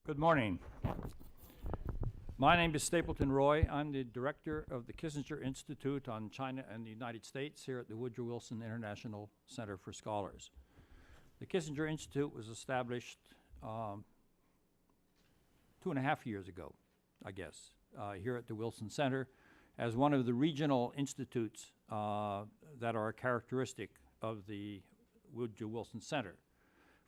Good morning. My name is Stapleton Roy. I'm the director of the Kissinger Institute on China and the United States here at the Woodrow Wilson International Center for Scholars. The Kissinger Institute was established 2.5 years ago, I guess, here at the Wilson Center as one of the regional institutes that are characteristic of the Woodrow Wilson Center.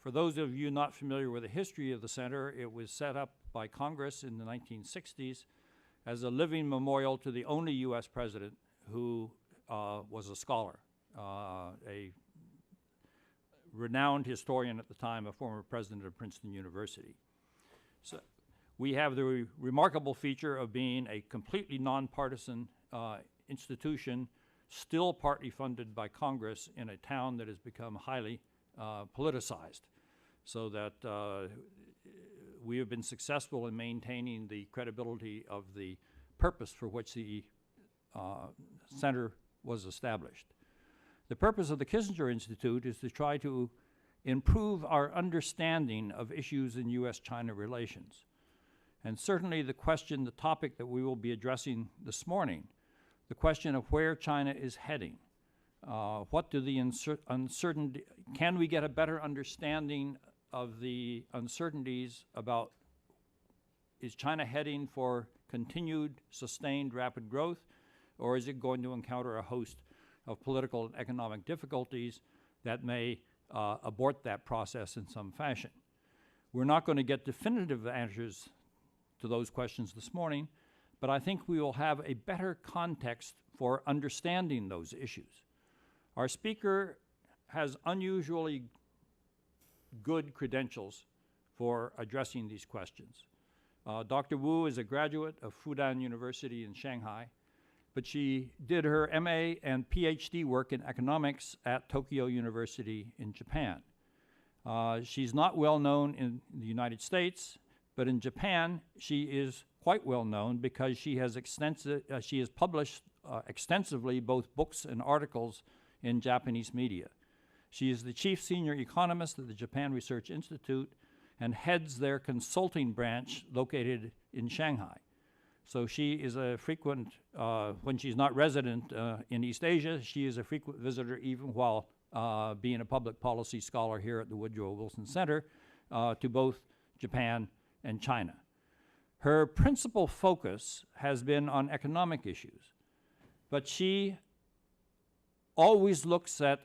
For those of you not familiar with the history of the center, it was set up by Congress in the 1960s as a living memorial to the only U.S. president who was a scholar, a renowned historian at the time, a former president of Princeton University. So we have the remarkable feature of being a completely nonpartisan institution, still partly funded by Congress in a town that has become highly politicized, so that we have been successful in maintaining the credibility of the purpose for which the center was established. The purpose of the Kissinger Institute is to try to improve our understanding of issues in U.S.-China relations. And certainly the topic that we will be addressing this morning, the question of where China is heading. What do the uncertainty, can we get a better understanding of the uncertainties about, is China heading for continued, sustained, rapid growth, or is it going to encounter a host of political and economic difficulties that may abort that process in some fashion? We're not going to get definitive answers to those questions this morning, but I think we will have a better context for understanding those issues. Our speaker has unusually good credentials for addressing these questions. Dr. Wu is a graduate of Fudan University in Shanghai, but she did her MA and PhD work in economics at Tokyo University in Japan. She's not well known in the United States, but in Japan she is quite well known because she has published extensively both books and articles in Japanese media. She is the chief senior economist at the Japan Research Institute and heads their consulting branch located in Shanghai. So she is a frequent, when she's not resident in East Asia, she is a frequent visitor even while being a public policy scholar here at the Woodrow Wilson Center to both Japan and China. Her principal focus has been on economic issues, but she always looks at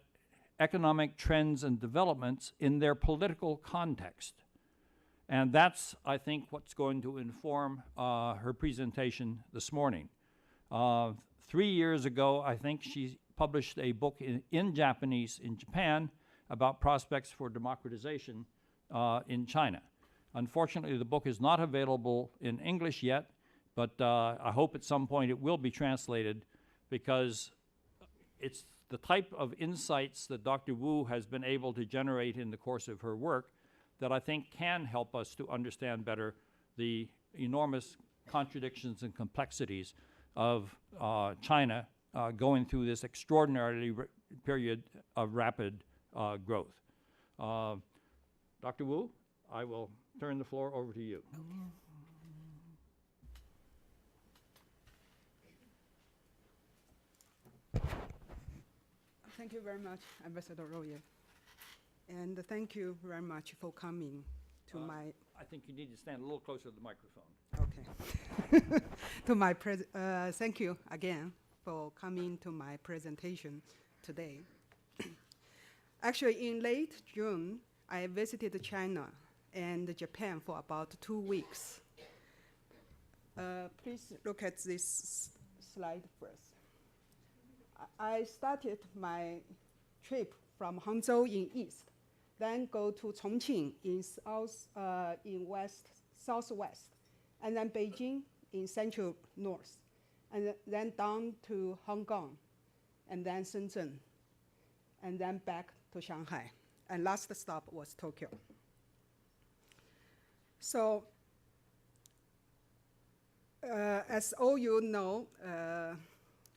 economic trends and developments in their political context. And that's, I think, what's going to inform her presentation this morning. 3 years ago, I think she published a book in Japanese in Japan about prospects for democratization in China. Unfortunately, the book is not available in English yet, but I hope at some point it will be translated, because it's the type of insights that Dr. Wu has been able to generate in the course of her work that I think can help us to understand better the enormous contradictions and complexities of China going through this extraordinary period of rapid growth. Dr. Wu, I will turn the floor over to you. Thank you very much, Ambassador Royer. And thank you very much for coming to my... I think you need to stand a little closer to the microphone. Okay. Thank you again for coming to my presentation today. Actually, in late June, I visited China and Japan for about 2 weeks. Please look at this slide first. I started my trip from Hangzhou in east, then go to Chongqing in southwest, and then Beijing in central north, and then down to Hong Kong, and then Shenzhen, and then back to Shanghai. And last stop was Tokyo. So, as all you know,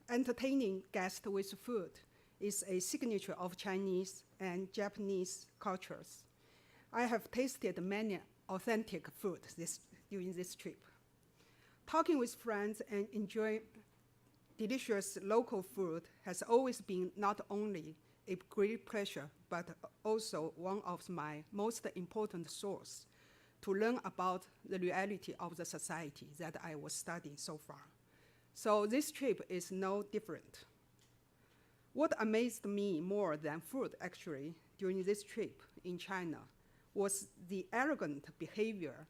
entertaining guests with food is a signature of Chinese and Japanese cultures. I have tasted many authentic food during this trip. Talking with friends and enjoying delicious local food has always been not only a great pleasure, but also one of my most important sources to learn about the reality of the society that I was studying so far. So this trip is no different. What amazed me more than food, actually, during this trip in China was the arrogant behavior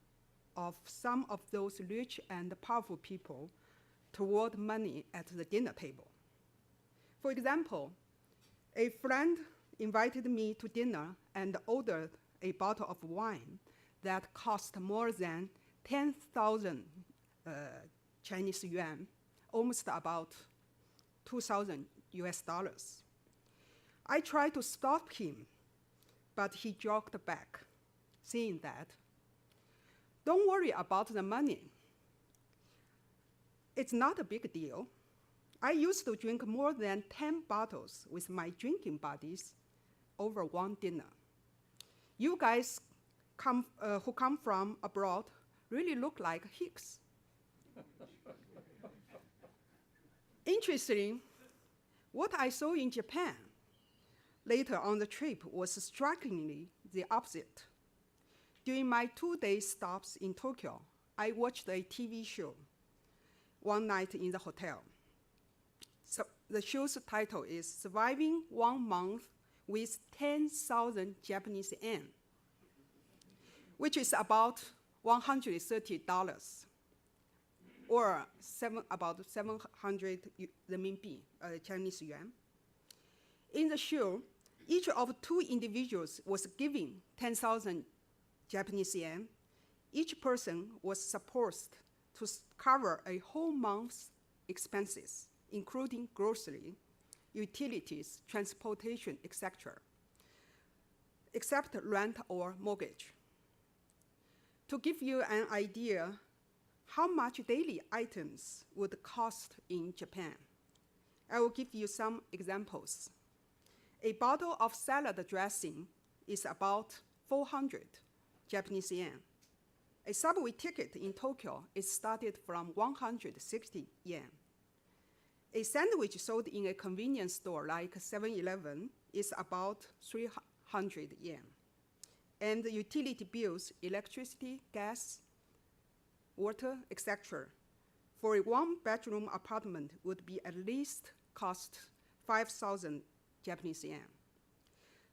of some of those rich and powerful people toward money at the dinner table. For example, a friend invited me to dinner and ordered a bottle of wine that cost more than 10,000 Chinese yuan, almost about 2,000 US dollars. I tried to stop him, but he jogged back, saying that, "Don't worry about the money. It's not a big deal. I used to drink more than 10 bottles with my drinking buddies over one dinner. You guys who come from abroad really look like hicks." Interesting, what I saw in Japan later on the trip was strikingly the opposite. During my 2-day stops in Tokyo, I watched a TV show one night in the hotel. So the show's title is Surviving 1 Month with 10,000 Japanese yen, which is about $130, or about 700 renminbi, Chinese yuan. In the show, each of 2 individuals was given 10,000 Japanese yen. Each person was supposed to cover a whole month's expenses, including grocery, utilities, transportation, etc., except rent or mortgage. To give you an idea how much daily items would cost in Japan, I will give you some examples. A bottle of salad dressing is about 400 Japanese yen. A subway ticket in Tokyo is started from 160 yen. A sandwich sold in a convenience store like 7-Eleven is about 300 yen. And the utility bills, electricity, gas, water, etc., for a 1-bedroom apartment would be at least cost 5,000 Japanese yen.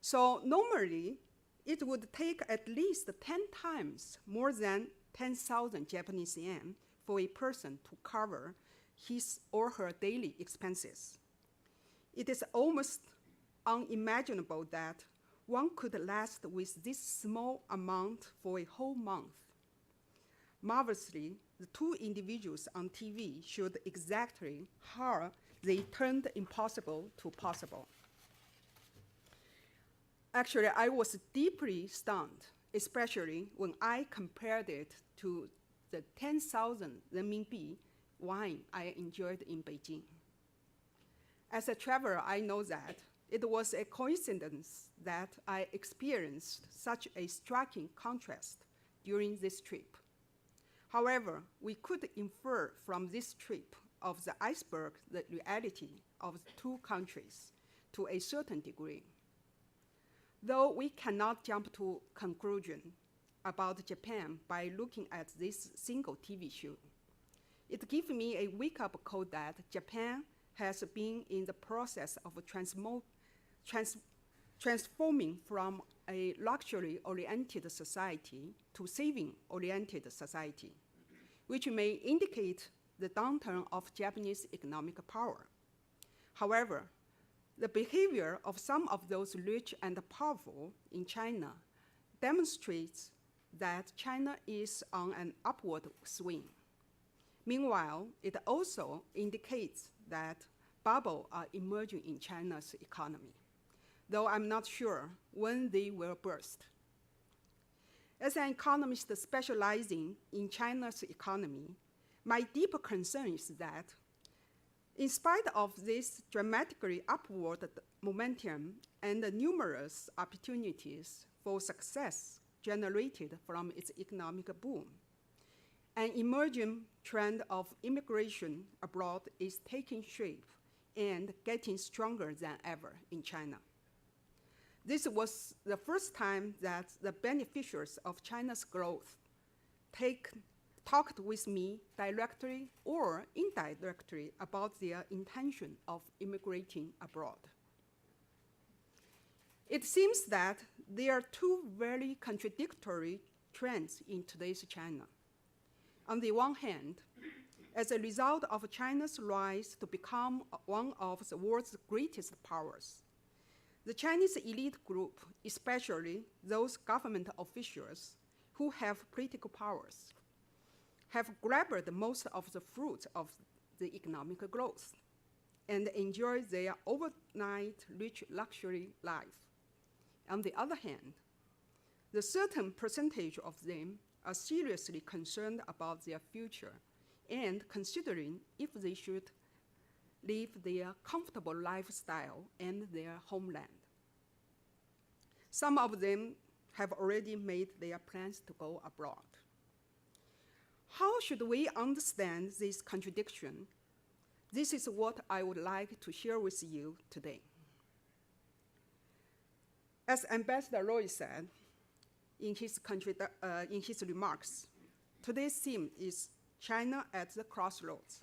So normally, it would take at least 10 times more than 10,000 Japanese yen for a person to cover his or her daily expenses. It is almost unimaginable that one could last with this small amount for a whole month. Marvelously, the 2 individuals on TV showed exactly how they turned impossible to possible. Actually, I was deeply stunned, especially when I compared it to the 10,000 renminbi wine I enjoyed in Beijing. As a traveler, I know that it was a coincidence that I experienced such a striking contrast during this trip. However, we could infer from this trip of the iceberg the reality of the 2 countries to a certain degree. Though we cannot jump to conclusion about Japan by looking at this single TV show, it gives me a wake-up call that Japan has been in the process of transforming from a luxury-oriented society to saving-oriented society, which may indicate the downturn of Japanese economic power. However, the behavior of some of those rich and powerful in China demonstrates that China is on an upward swing. Meanwhile, it also indicates that bubbles are emerging in China's economy, though I'm not sure when they will burst. As an economist specializing in China's economy, my deeper concern is that in spite of this dramatically upward momentum and the numerous opportunities for success generated from its economic boom. An emerging trend of immigration abroad is taking shape and getting stronger than ever in China. This was the first time that the beneficiaries of China's growth talked with me directly or indirectly about their intention of immigrating abroad. It seems that there are two very contradictory trends in today's China. On the one hand, as a result of China's rise to become one of the world's greatest powers, the Chinese elite group, especially those government officials who have political powers, have grabbed most of the fruits of the economic growth and enjoy their overnight rich luxury life. On the other hand, the certain percentage of them are seriously concerned about their future and considering if they should leave their comfortable lifestyle and their homeland. Some of them have already made their plans to go abroad. How should we understand this contradiction? This is what I would like to share with you today. As Ambassador Roy said in his remarks, today's theme is China at the Crossroads.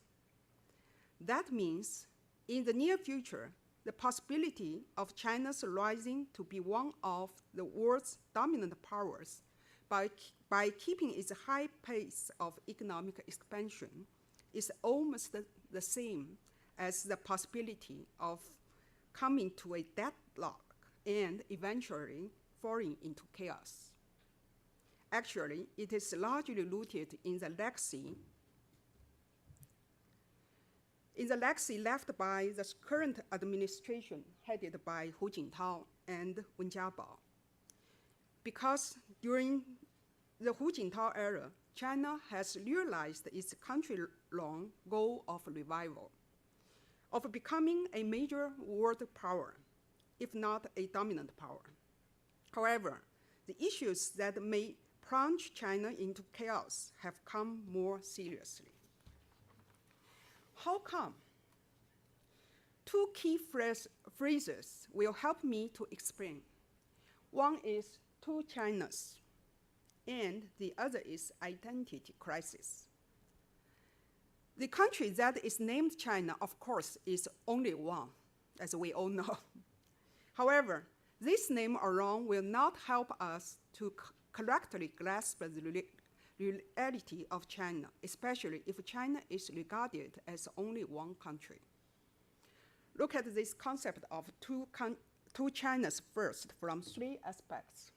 That means in the near future, the possibility of China's rising to be one of the world's dominant powers by keeping its high pace of economic expansion is almost the same as the possibility of coming to a deadlock and eventually falling into chaos. Actually, it is largely rooted in the legacy left by the current administration headed by Hu Jintao and Wen Jiabao. Because during the Hu Jintao era, China has realized its country-long goal of revival, of becoming a major world power, if not a dominant power. However, the issues that may plunge China into chaos have come more seriously. How come? Two key phrases will help me to explain. One is two Chinas, and the other is identity crisis. The country that is named China, of course, is only one, as we all know. However, this name alone will not help us to correctly grasp the reality of China, especially if China is regarded as only one country. Look at this concept of two Chinas first from three aspects.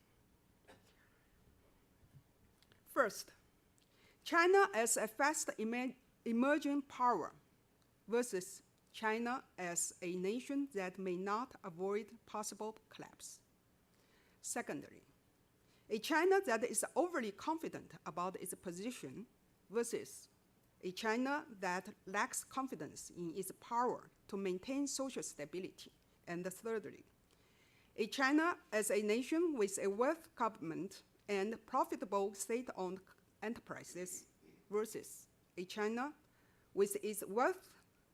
First, China as a fast emerging power versus China as a nation that may not avoid possible collapse. Secondly, a China that is overly confident about its position versus a China that lacks confidence in its power to maintain social stability. And thirdly, a China as a nation with a wealth government and profitable state-owned enterprises versus a China with its wealth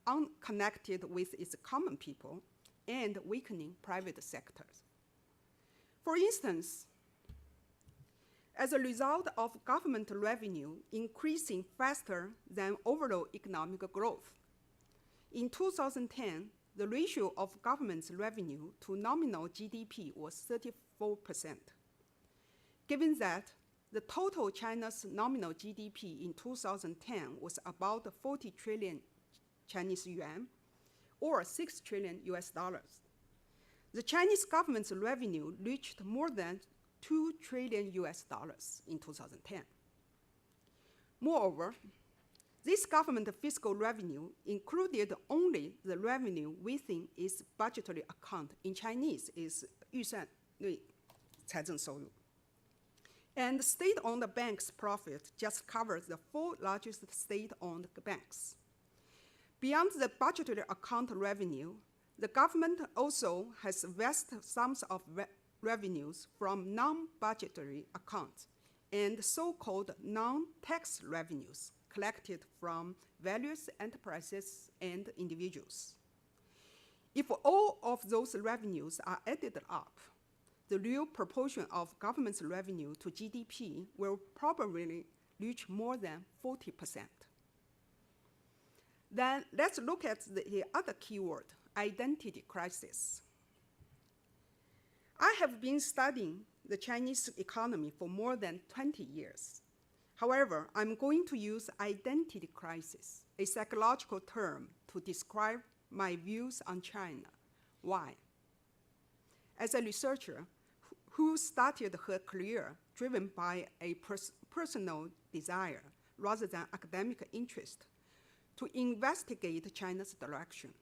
unconnected with its common people and weakening private sectors. For instance, as a result of government revenue increasing faster than overall economic growth, in 2010, the ratio of government's revenue to nominal GDP was 34%. Given that the total China's nominal GDP in 2010 was about 40 trillion Chinese yuan, or $6 trillion US. The Chinese government's revenue reached more than $2 trillion US in 2010. Moreover, this government fiscal revenue included only the revenue within its budgetary account. In Chinese, is 预算内财政收入. And state-owned banks' profit just covers the 4 largest state-owned banks. Beyond the budgetary account revenue, the government also has vast sums of revenues from non-budgetary accounts and so-called non-tax revenues collected from various enterprises and individuals. If all of those revenues are added up, the real proportion of government's revenue to GDP will probably reach more than 40%. Then let's look at the other keyword, identity crisis. I have been studying the Chinese economy for more than 20 years. However, I'm going to use identity crisis, a psychological term, to describe my views on China. Why? As a researcher who started her career driven by a personal desire rather than academic interest to investigate China's direction,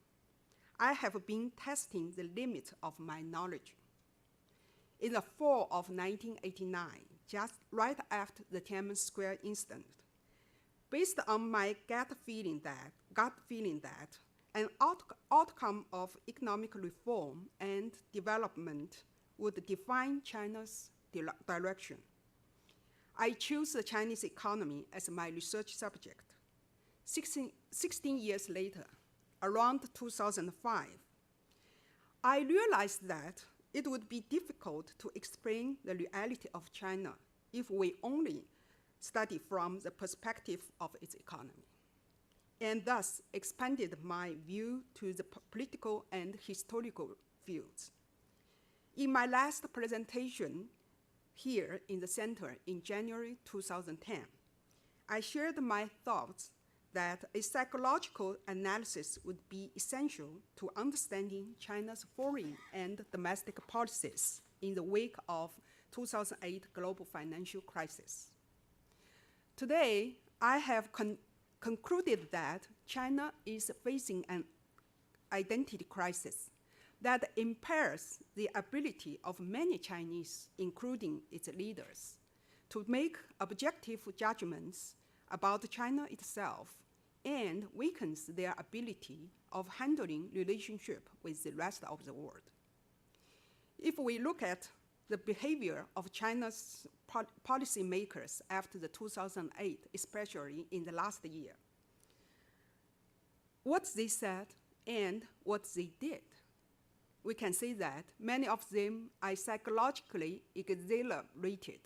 I have been testing the limit of my knowledge. In the fall of 1989, just right after the Tiananmen Square incident, based on my gut feeling that an outcome of economic reform and development would define China's direction, I chose the Chinese economy as my research subject. 16 years later, around 2005, I realized that it would be difficult to explain the reality of China if we only study from the perspective of its economy, and thus expanded my view to the political and historical fields. In my last presentation here in the center in January 2010, I shared my thoughts that a psychological analysis would be essential to understanding China's foreign and domestic policies in the wake of 2008 global financial crisis. Today, I have concluded that China is facing an identity crisis that impairs the ability of many Chinese, including its leaders, to make objective judgments about China itself and weakens their ability of handling relationship with the rest of the world. If we look at the behavior of China's policymakers after the 2008, especially in the last year, what they said and what they did, we can say that many of them are psychologically exhilarated.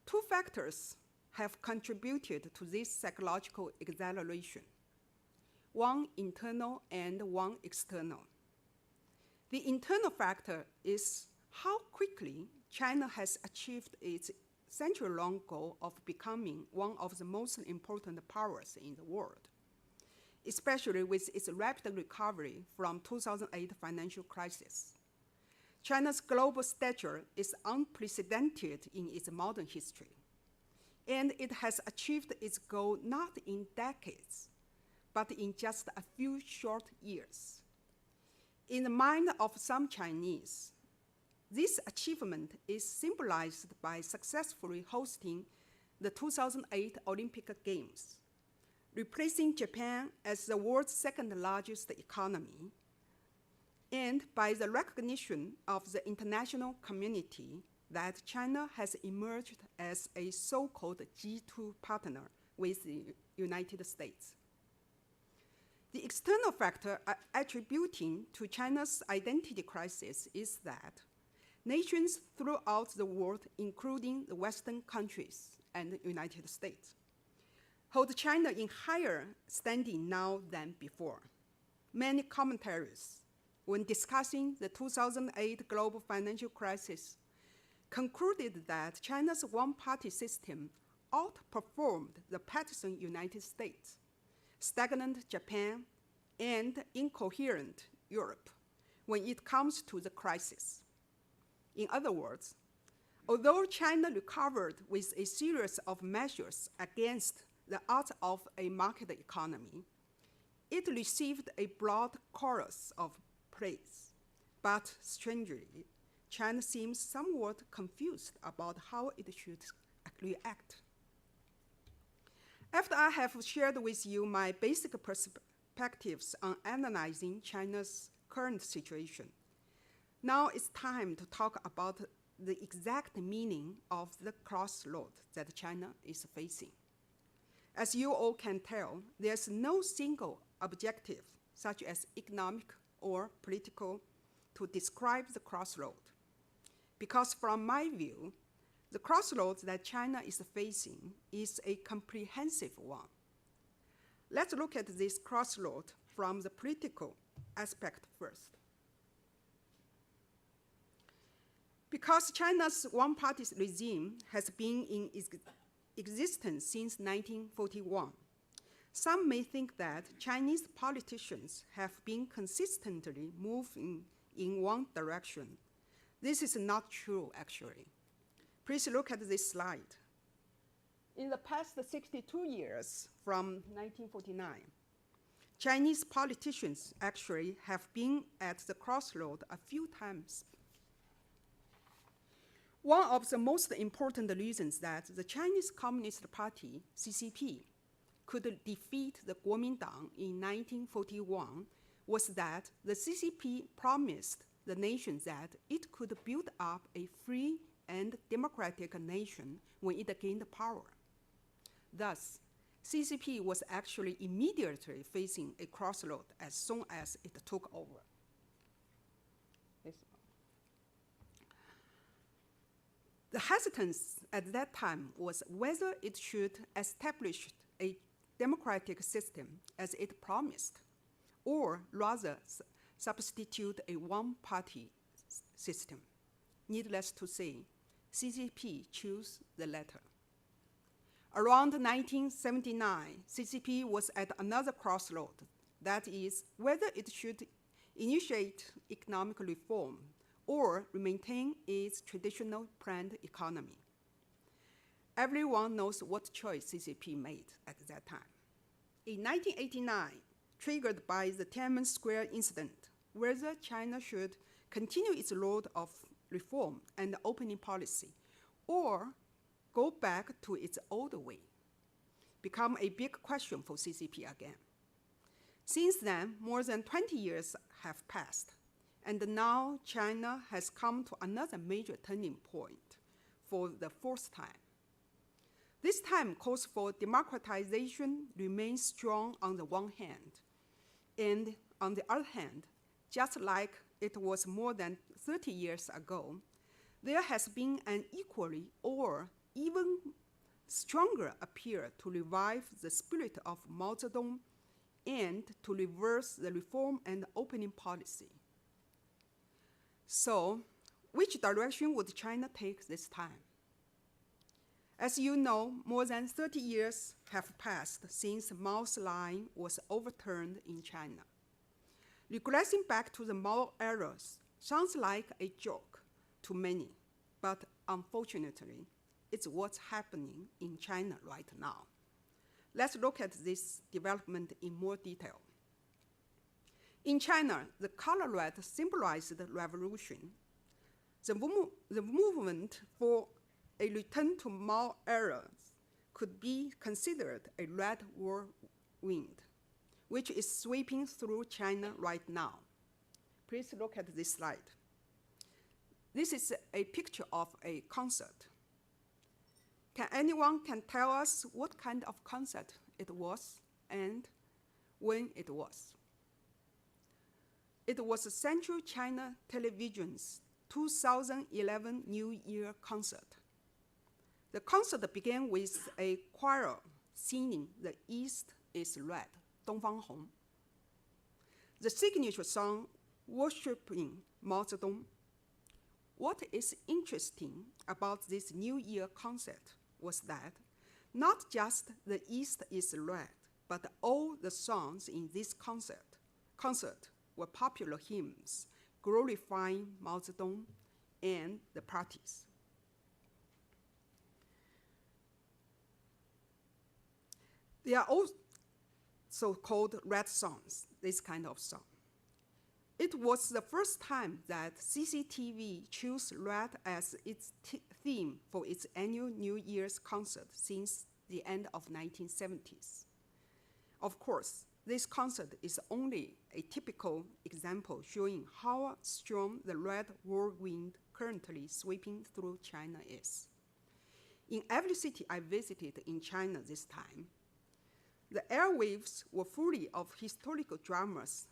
Two factors have contributed to this psychological exhilaration, one internal and one external. The internal factor is how quickly China has achieved its century-long goal of becoming one of the most important powers in the world, especially with its rapid recovery from 2008 financial crisis. China's global stature is unprecedented in its modern history, and it has achieved its goal not in decades, but in just a few short years. In the mind of some Chinese, this achievement is symbolized by successfully hosting the 2008 Olympic Games, replacing Japan as the world's second largest economy, and by the recognition of the international community that China has emerged as a so-called G2 partner with the United States. The external factor attributing to China's identity crisis is that nations throughout the world, including the Western countries and the United States, hold China in higher standing now than before. Many commentaries, when discussing the 2008 global financial crisis, concluded that China's one-party system outperformed the partisan United States, stagnant Japan, and incoherent Europe when it comes to the crisis. In other words, although China recovered with a series of measures against the odds of a market economy, it received a broad chorus of praise. But strangely, China seems somewhat confused about how it should react. After I have shared with you my basic perspectives on analyzing China's current situation, Now it's time to talk about the exact meaning of the crossroad that China is facing. As you all can tell, there's no single objective, such as economic or political, to describe the crossroad. Because from my view, the crossroads that China is facing is a comprehensive one. Let's look at this crossroad from the political aspect first. Because China's one-party regime has been in existence since 1941, some may think that Chinese politicians have been consistently moving in one direction. This is not true, actually. Please look at this slide. In the past 62 years, from 1949, Chinese politicians actually have been at the crossroad a few times. One of the most important reasons that the Chinese Communist Party, CCP, could defeat the Kuomintang in 1941 was that the CCP promised the nation that it could build up a free and democratic nation when it gained power. Thus, CCP was actually immediately facing a crossroad as soon as it took over. The hesitance at that time was whether it should establish a democratic system as it promised, or rather substitute a one-party system. Needless to say, CCP chose the latter. Around 1979, CCP was at another crossroad, that is, whether it should initiate economic reform or maintain its traditional planned economy. Everyone knows what choice CCP made at that time. In 1989, triggered by the Tiananmen Square incident, whether China should continue its road of reform and opening policy or go back to its old way, become a big question for CCP again. Since then, more than 20 years have passed, and now China has come to another major turning point for the fourth time. This time calls for democratization remains strong on the one hand, and on the other hand, just like it was more than 30 years ago, there has been an equally or even stronger appeal to revive the spirit of Mao Zedong and to reverse the reform and opening policy. So, which direction would China take this time? As you know, more than 30 years have passed since Mao's line was overturned in China. Regressing back to the Mao era sounds like a joke to many, but unfortunately, it's what's happening in China right now. Let's look at this development in more detail. In China, the color red symbolized the revolution. The movement for a return to Mao era could be considered a red whirlwind, which is sweeping through China right now. Please look at this slide. This is a picture of a concert. Can anyone tell us what kind of concert it was and when it was? It was Central China Television's 2011 New Year concert. The concert began with a choir singing "The East is Red," 东方红. The signature song worshiping Mao Zedong. What is interesting about this New Year concert was that not just "The East is Red," but all the songs in this concert were popular hymns glorifying Mao Zedong and the parties. They are also called red songs, this kind of song. It was the first time that CCTV chose red as its theme for its annual New Year's concert since the end of 1970s. Of course, this concert is only a typical example showing how strong the red whirlwind currently sweeping through China is. In every city I visited in China this time, the airwaves were full of historical dramas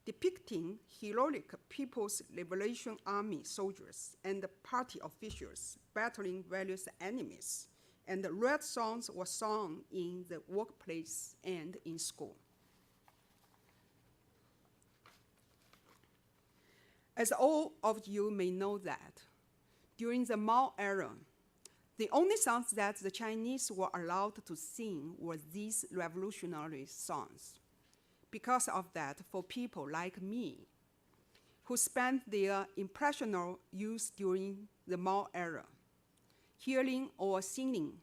depicting heroic People's Liberation Army soldiers and party officials battling various enemies, and the red songs were sung in the workplace and in school. As all of you may know that, during the Mao era, the only songs that the Chinese were allowed to sing were these revolutionary songs. Because of that, for people like me, who spent their impressionable youth during the Mao era, hearing or singing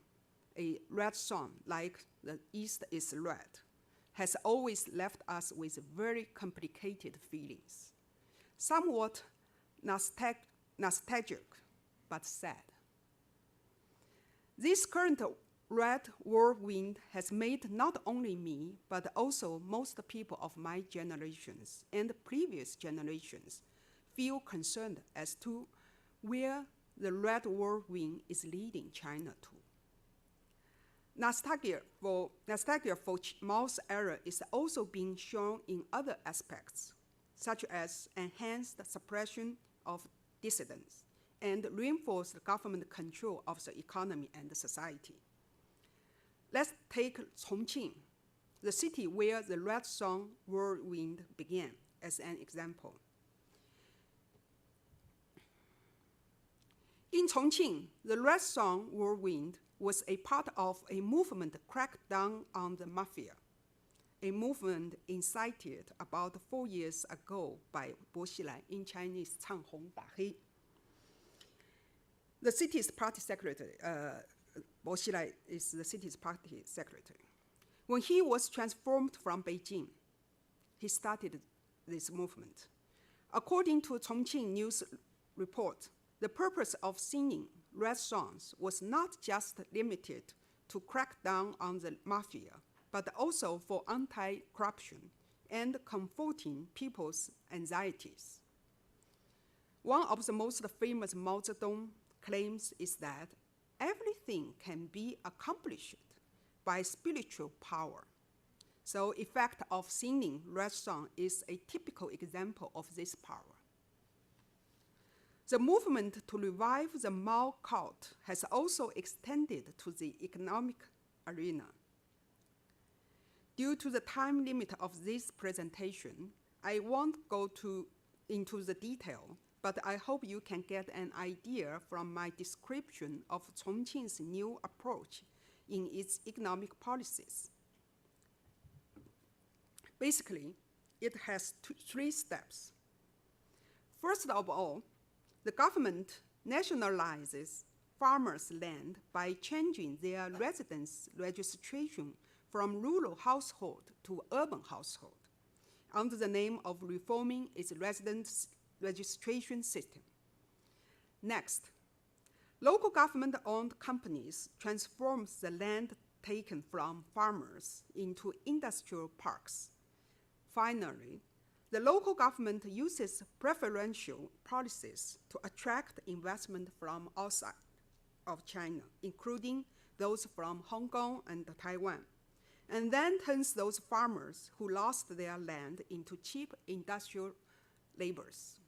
a red song like "The East is Red" has always left us with very complicated feelings, somewhat nostalgic, but sad. This current red whirlwind has made not only me, but also most people of my generations and previous generations feel concerned as to where the red whirlwind is leading China to. Nostalgia for Mao's era is also being shown in other aspects, such as enhanced suppression of dissidents and reinforced government control of the economy and the society. Let's take Chongqing, the city where the red song whirlwind began, as an example. In Chongqing, the red song whirlwind was a part of a movement crackdown on the mafia, a movement incited about 4 years ago by Bo Xilai, in Chinese, 唱红打黑. The city's party secretary, Bo Xilai is the city's party secretary. When he was transformed from Beijing, he started this movement. According to Chongqing News report, the purpose of singing red songs was not just limited to crack down on the mafia, but also for anti-corruption and comforting people's anxieties. One of the most famous Mao Zedong claims is that everything can be accomplished by spiritual power. So effect of singing red song is a typical example of this power. The movement to revive the Mao cult has also extended to the economic arena. Due to the time limit of this presentation, I won't go into the detail, but I hope you can get an idea from my description of Chongqing's new approach in its economic policies. Basically, it has three steps. First of all, the government nationalizes farmers' land by changing their residence registration from rural household to urban household under the name of reforming its residence registration system. Next, local government-owned companies transform the land taken from farmers into industrial parks. Finally, the local government uses preferential policies to attract investment from outside of China, including those from Hong Kong and Taiwan, and then turns those farmers who lost their land into cheap industrial laborers.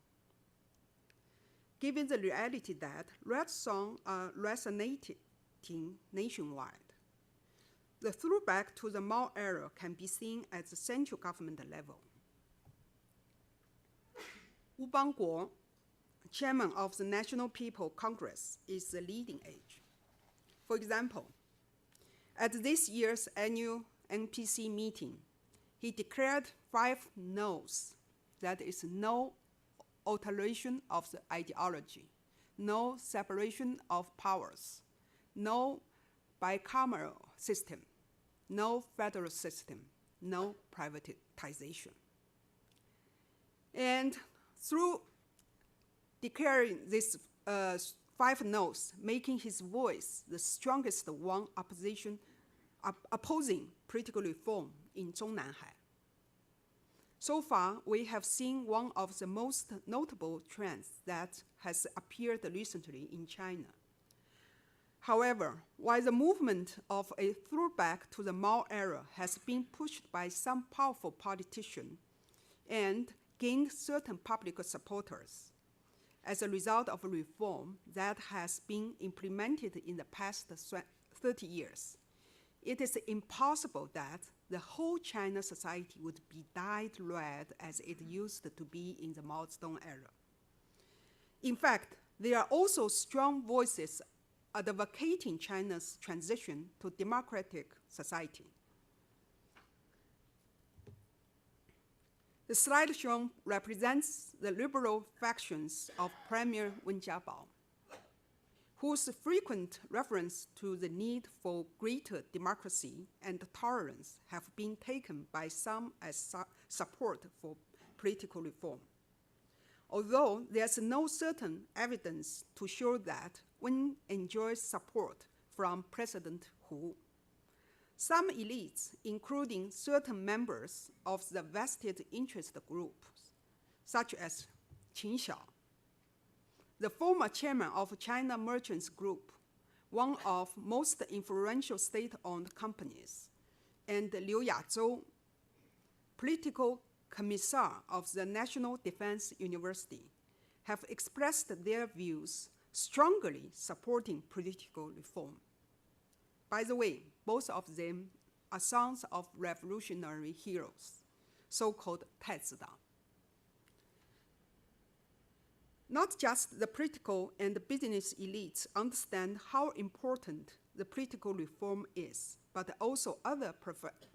Given the reality that red songs are resonating nationwide, the throwback to the Mao era can be seen at the central government level. Wu Bangguo, chairman of the National People Congress, is the leading age. For example, at this year's annual NPC meeting, he declared 5 no's. That is, no alteration of the ideology, no separation of powers, no bicameral system, no federal system, no privatization. And through declaring these 5 no's, making his voice the strongest one opposing political reform in Zhongnanhai, So far, we have seen one of the most notable trends that has appeared recently in China. However, while the movement of a throwback to the Mao era has been pushed by some powerful politicians and gained certain public supporters as a result of reform that has been implemented in the past 30 years, it is impossible that the whole China society would be dyed red as it used to be in the Mao Zedong era. In fact, there are also strong voices advocating China's transition to democratic society. The slide shown represents the liberal factions of Premier Wen Jiabao, whose frequent reference to the need for greater democracy and tolerance have been taken by some as support for political reform. Although there's no certain evidence to show that Wen enjoys support from President Hu, some elites, including certain members of the vested interest groups, such as Qin Xiao, the former chairman of China Merchants Group, one of most influential state-owned companies, and Liu Yazhou, political commissar of the National Defense University, have expressed their views strongly supporting political reform. By the way, both of them are sons of revolutionary heroes, so-called Taizidang. Not just the political and business elites understand how important the political reform is, but also other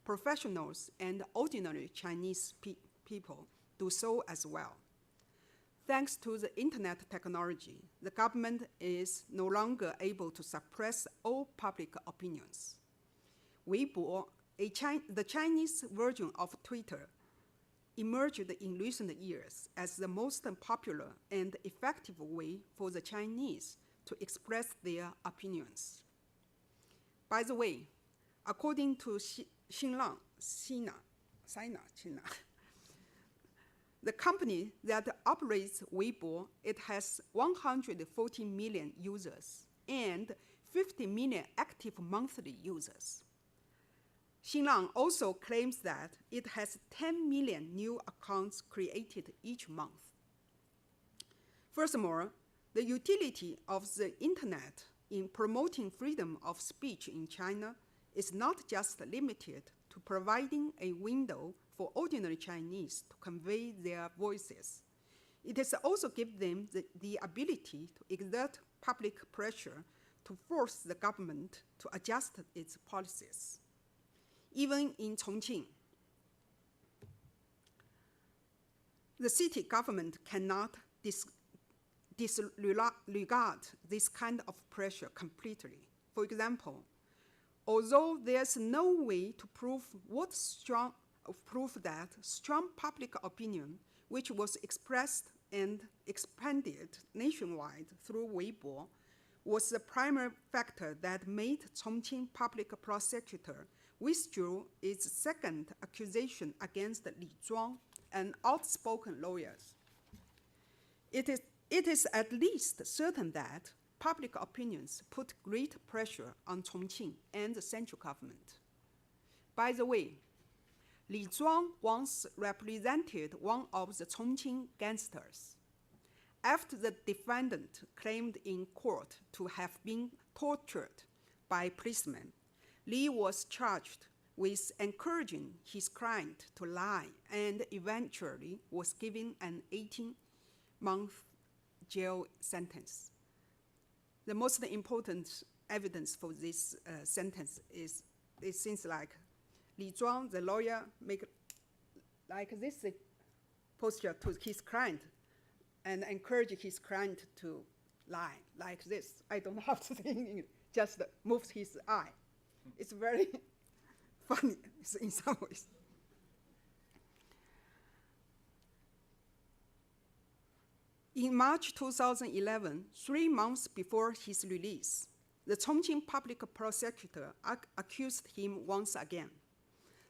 professionals and ordinary Chinese people do so as well. Thanks to the internet technology, the government is no longer able to suppress all public opinions. Weibo, the Chinese version of Twitter, emerged in recent years as the most popular and effective way for the Chinese to express their opinions. By the way, according to Xinlang, Sina, the company that operates Weibo, it has 140 million users and 50 million active monthly users. Xinlang also claims that it has 10 million new accounts created each month. Furthermore, the utility of the internet in promoting freedom of speech in China is not just limited to providing a window for ordinary Chinese to convey their voices. It has also given them the ability to exert public pressure to force the government to adjust its policies. Even in Chongqing, the city government cannot disregard this kind of pressure completely. For example, although there's no way to prove that strong public opinion, which was expressed and expanded nationwide through Weibo, was the primary factor that made Chongqing public prosecutor withdrew its second accusation against Li Zhuang, an outspoken lawyer. It is at least certain that public opinions put great pressure on Chongqing and the central government. By the way, Li Zhuang once represented one of the Chongqing gangsters. After the defendant claimed in court to have been tortured by policemen, Li was charged with encouraging his client to lie and eventually was given an 18-month jail sentence. The most important evidence for this sentence is it seems like Li Zhuang, the lawyer, make like this posture to his client and encourage his client to lie like this. I don't know how to say it, just moves his eye. It's very funny in some ways. In March 2011, 3 months before his release, the Chongqing public prosecutor accused him once again.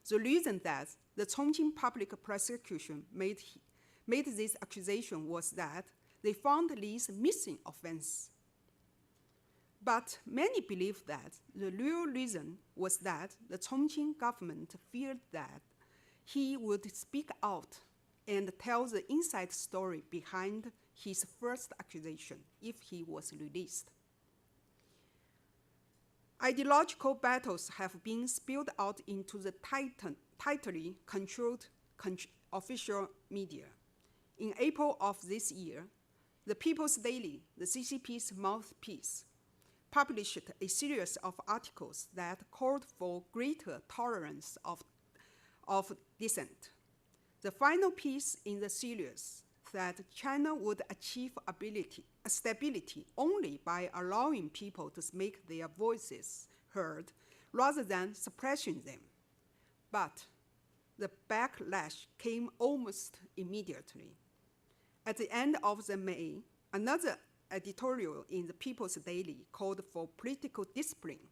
The reason that the Chongqing public prosecution made this accusation was that they found Li's missing offense. But many believe that the real reason was that the Chongqing government feared that he would speak out and tell the inside story behind his first accusation if he was released. Ideological battles have been spilled out into the tightly controlled official media. In April of this year, the People's Daily, the CCP's mouthpiece, published a series of articles that called for greater tolerance of dissent. The final piece in the series that China would achieve stability only by allowing people to make their voices heard rather than suppressing them. But the backlash came almost immediately. At the end of May, another editorial in the People's Daily called for political discipline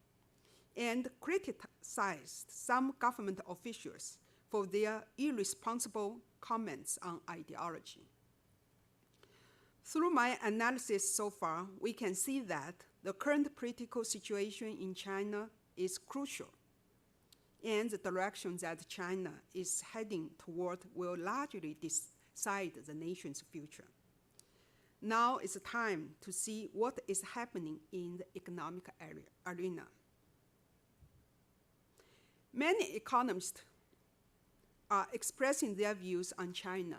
and criticized some government officials for their irresponsible comments on ideology. Through my analysis so far, we can see that the current political situation in China is crucial, and the direction that China is heading toward will largely decide the nation's future. Now is the time to see what is happening in the economic arena. Many economists are expressing their views on China,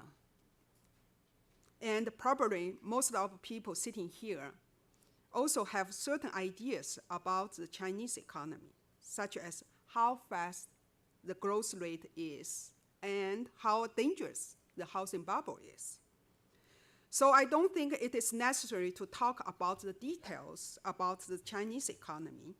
and probably most of the people sitting here also have certain ideas about the Chinese economy, such as how fast the growth rate is and how dangerous the housing bubble is. So I don't think it is necessary to talk about the details about the Chinese economy.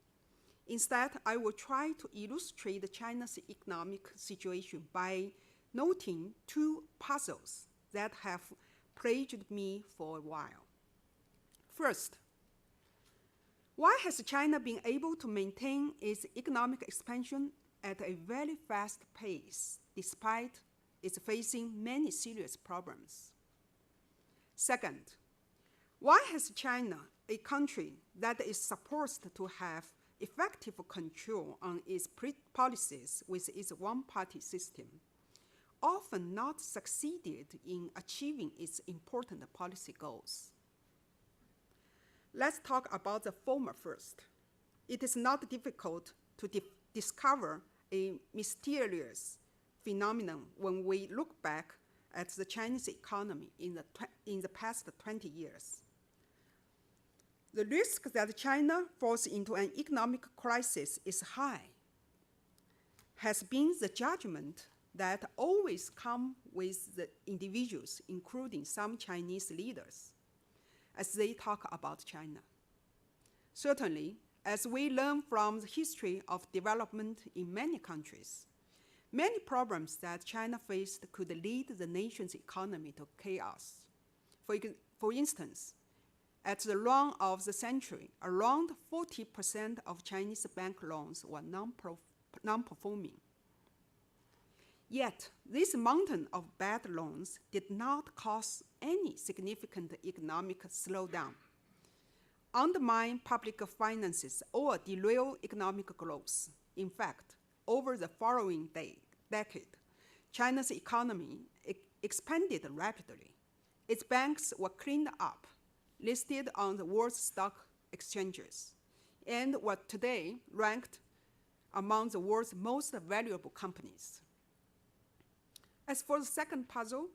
Instead, I will try to illustrate China's economic situation by noting two puzzles that have plagued me for a while. First, why has China been able to maintain its economic expansion at a very fast pace despite its facing many serious problems? Second, why has China, a country that is supposed to have effective control on its policies with its one-party system, often not succeeded in achieving its important policy goals? Let's talk about the former first. It is not difficult to discover a mysterious phenomenon when we look back at the Chinese economy in the past 20 years. The risk that China falls into an economic crisis is high, has been the judgment that always comes with the individuals, including some Chinese leaders, as they talk about China. Certainly, as we learn from the history of development in many countries, many problems that China faced could lead the nation's economy to chaos. For instance, at the run of the century, around 40% of Chinese bank loans were non-performing. Yet, this mountain of bad loans did not cause any significant economic slowdown, undermine public finances, or derail economic growth. In fact, over the following decade, China's economy expanded rapidly. Its banks were cleaned up, listed on the world's stock exchanges, and were today ranked among the world's most valuable companies. As for the second puzzle,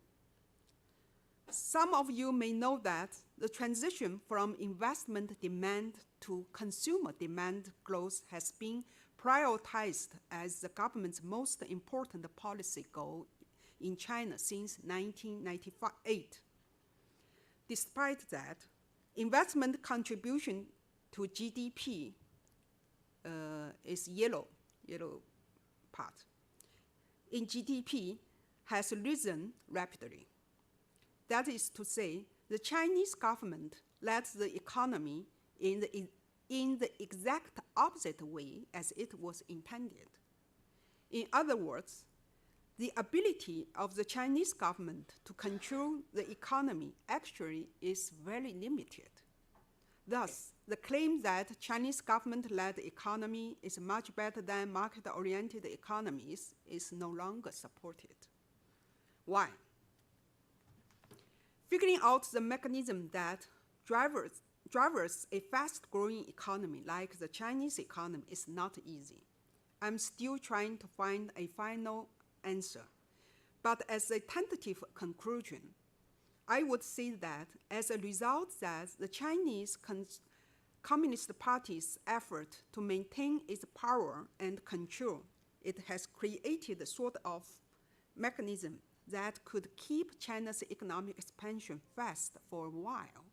some of you may know that the transition from investment demand to consumer demand growth has been prioritized as the government's most important policy goal in China since 1998. Despite that, investment contribution to GDP is yellow part. In GDP has risen rapidly. That is to say, the Chinese government led the economy in the exact opposite way as it was intended. In other words, the ability of the Chinese government to control the economy actually is very limited. Thus, the claim that Chinese government-led economy is much better than market-oriented economies is no longer supported. Why? Figuring out the mechanism that drivers a fast-growing economy like the Chinese economy is not easy. I'm still trying to find a final answer. But as a tentative conclusion, I would say that as a result that the Chinese Communist Party's effort to maintain its power and control, it has created a sort of mechanism that could keep China's economic expansion fast for a while,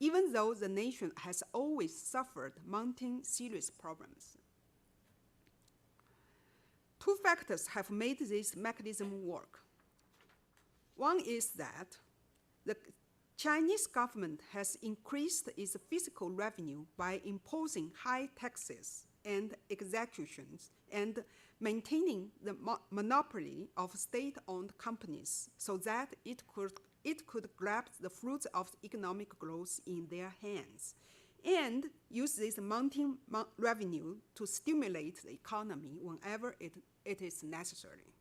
even though the nation has always suffered mounting serious problems. Two factors have made this mechanism work. One is that the Chinese government has increased its fiscal revenue by imposing high taxes and executions and maintaining the monopoly of state-owned companies so that it could grab the fruits of economic growth in their hands and use this mounting revenue to stimulate the economy whenever it is necessary.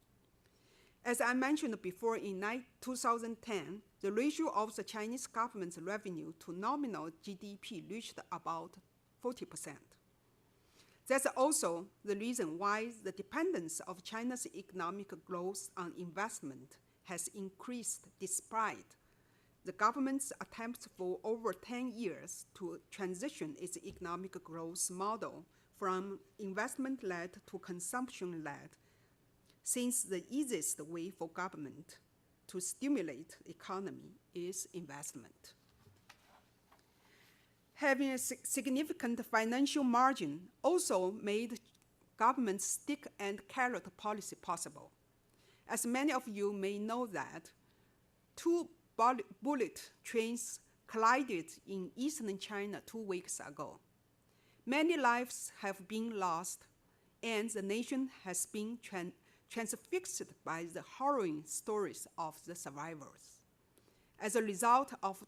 As I mentioned before, in 2010, the ratio of the Chinese government's revenue to nominal GDP reached about 40%. That's also the reason why the dependence of China's economic growth on investment has increased despite the government's attempts for over 10 years to transition its economic growth model from investment-led to consumption-led, since the easiest way for government to stimulate the economy is investment. Having a significant financial margin also made government's stick and carrot policy possible. As many of you may know that, two bullet trains collided in eastern China 2 weeks ago. Many lives have been lost, and the nation has been transfixed by the harrowing stories of the survivors. As a result of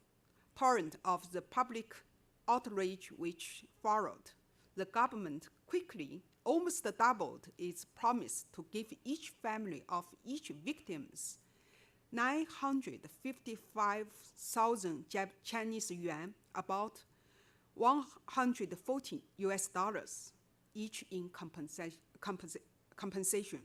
torrent of the public outrage which followed, the government quickly almost doubled its promise to give each family of each victims 955,000 Chinese yuan, about $140 each in compensation.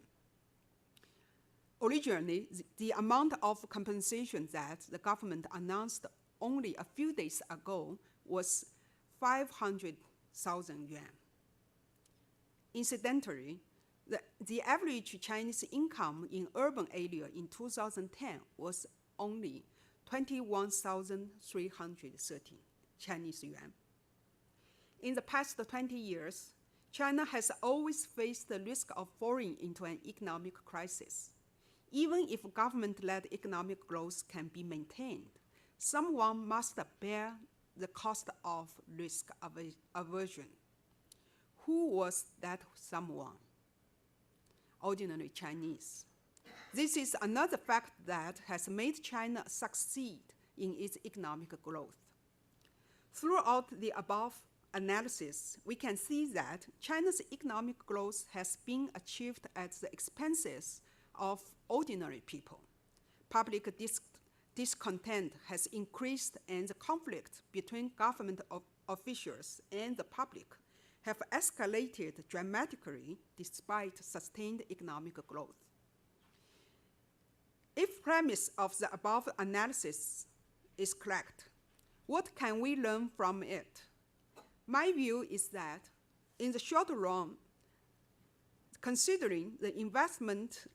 Originally, the amount of compensation that the government announced only a few days ago was 500,000 yuan. Incidentally, the average Chinese income in urban area in 2010 was only 21,330 Chinese yuan. In the past 20 years, China has always faced the risk of falling into an economic crisis. Even if government-led economic growth can be maintained, someone must bear the cost of risk aversion. Who was that someone? Ordinary Chinese. This is another fact that has made China succeed in its economic growth. Throughout the above analysis, we can see that China's economic growth has been achieved at the expenses of ordinary people. Public discontent has increased, and the conflict between government officials and the public have escalated dramatically despite sustained economic growth. If premise of the above analysis is correct, what can we learn from it? My view is that in the short run, considering the investment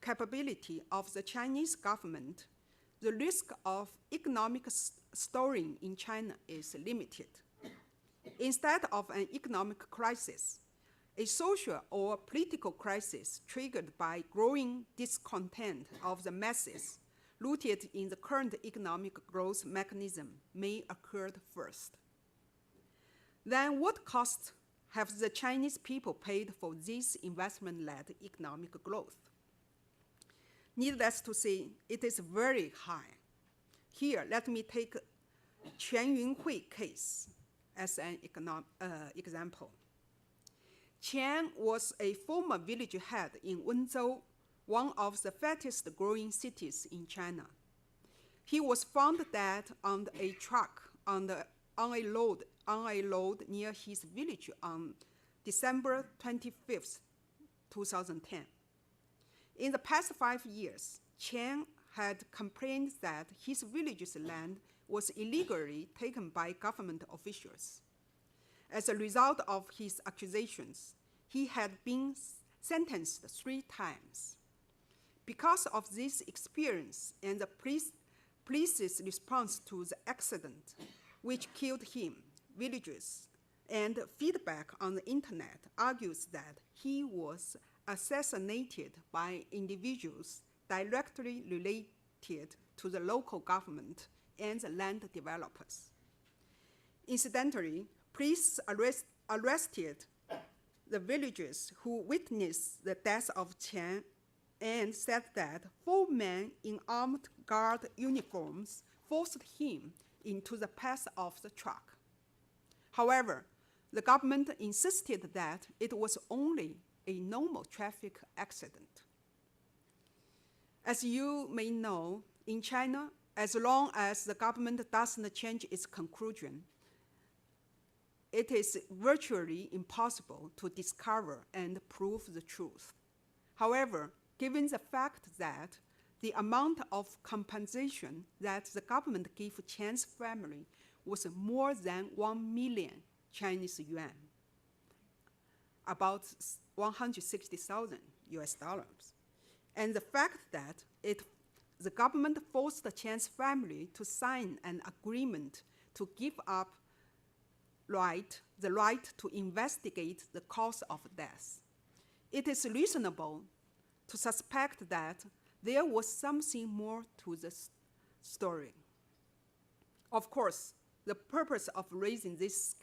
capability of the Chinese government, the risk of economic stalling in China is limited. Instead of an economic crisis, a social or political crisis triggered by growing discontent of the masses rooted in the current economic growth mechanism may occur first. Then what caused have the Chinese people paid for this investment-led economic growth? Needless to say, it is very high. Here, let me take Qian Yunhui case as an example. Qian was a former village head in Wenzhou, one of the fastest growing cities in China. He was found dead on a truck on a load near his village on December 25th, 2010. In the past 5 years, Qian had complained that his village's land was illegally taken by government officials. As a result of his accusations, he had been sentenced 3 times. Because of this experience and the police's response to the accident, which killed him, villagers and feedback on the internet argues that he was assassinated by individuals directly related to the local government and the land developers. Incidentally, police arrested the villagers who witnessed the death of Qian and said that 4 men in armed guard uniforms forced him into the path of the truck. However, the government insisted that it was only a normal traffic accident. As you may know, in China, as long as the government doesn't change its conclusion, it is virtually impossible to discover and prove the truth. However, given the fact that the amount of compensation that the government gave Qian's family was more than 1 million Chinese yuan, about 160,000 US dollars, and the fact that the government forced Qian's family to sign an agreement to give up the right to investigate the cause of death, it is reasonable to suspect that there was something more to the story. Of course, the purpose of raising this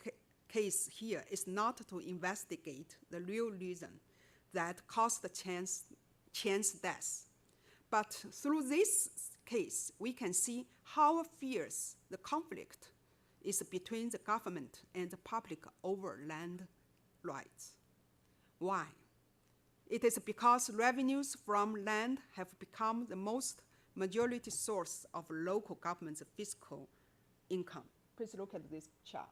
case here is not to investigate the real reason that caused Qian's death. But through this case, we can see how fierce the conflict is between the government and the public over land rights. Why? It is because revenues from land have become the most majority source of local government's fiscal income. Please look at this chart.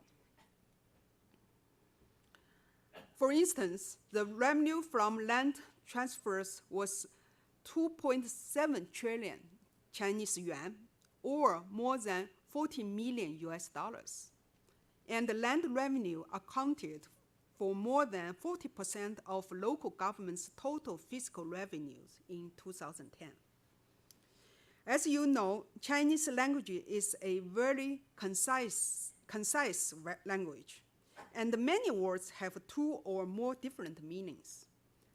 For instance, the revenue from land transfers was 2.7 trillion Chinese yuan, or more than 40 million US dollars. And the land revenue accounted for more than 40% of local government's total fiscal revenues in 2010. As you know, Chinese language is a very concise language, and many words have 2 or more different meanings.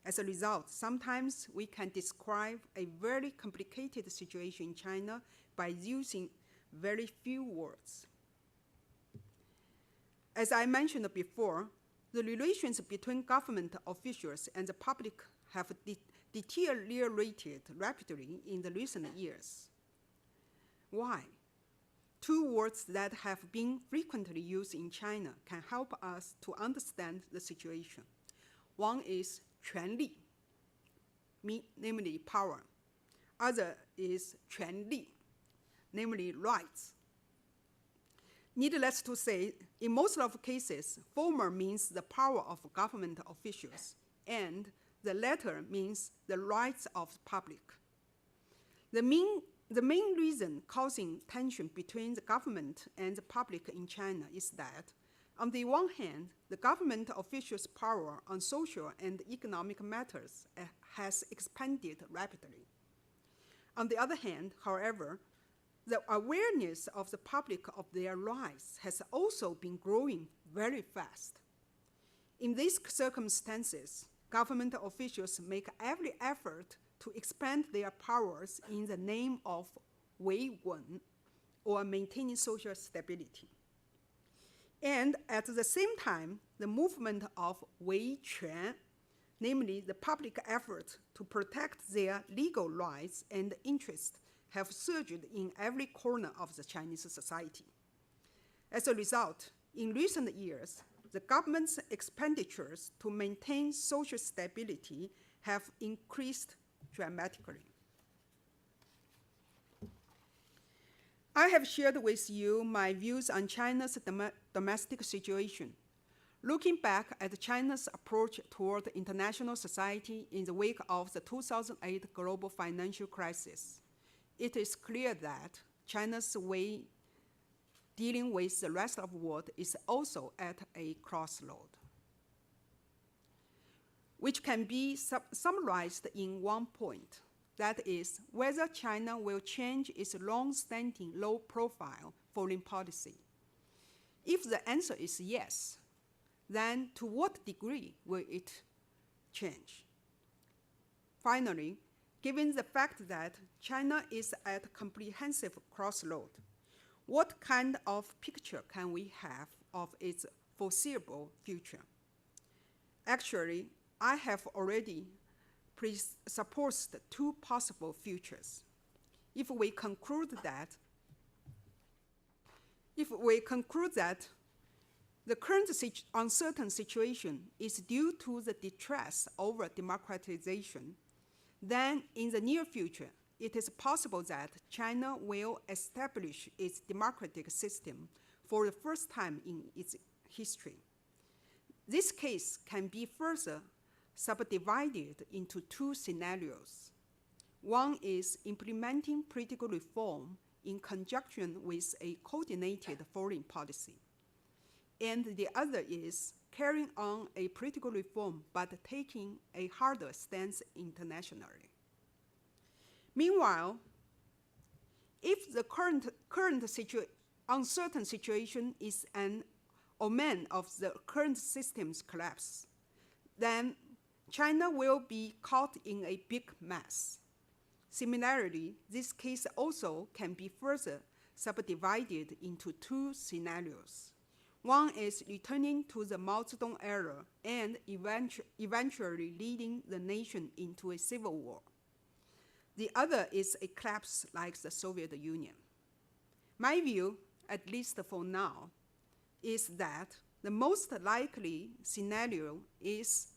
As a result, sometimes we can describe a very complicated situation in China by using very few words. As I mentioned before, the relations between government officials and the public have deteriorated rapidly in the recent years. Why? 2 words that have been frequently used in China can help us to understand the situation. One is 权力, namely power. Other is 权利, namely rights. Needless to say, in most of cases, former means the power of government officials, and the latter means the rights of the public. The main reason causing tension between the government and the public in China is that, on the one hand, the government officials' power on social and economic matters has expanded rapidly. On the other hand, however, the awareness of the public of their rights has also been growing very fast. In these circumstances, government officials make every effort to expand their powers in the name of 维稳, or maintaining social stability. And at the same time, the movement of Weiquan, namely the public effort to protect their legal rights and interests, have surged in every corner of the Chinese society. As a result, in recent years, the government's expenditures to maintain social stability have increased dramatically. I have shared with you my views on China's domestic situation. Looking back at China's approach toward international society in the wake of the 2008 global financial crisis, it is clear that China's way dealing with the rest of the world is also at a crossroad, which can be summarized in one point. That is, whether China will change its long-standing low-profile foreign policy. If the answer is yes, then to what degree will it change? Finally, given the fact that China is at a comprehensive crossroad, what kind of picture can we have of its foreseeable future? Actually, I have already presupposed two possible futures. If we conclude that the current uncertain situation is due to the distress over democratization, then in the near future, it is possible that China will establish its democratic system for the first time in its history. This case can be further subdivided into two scenarios. One is implementing political reform in conjunction with a coordinated foreign policy. And the other is carrying on a political reform but taking a harder stance internationally. Meanwhile, if the current uncertain situation is an omen of the current system's collapse, then China will be caught in a big mess. Similarly, this case also can be further subdivided into two scenarios. One is returning to the Mao Zedong era and eventually leading the nation into a civil war. The other is a collapse like the Soviet Union. My view, at least for now, is that the most likely scenario is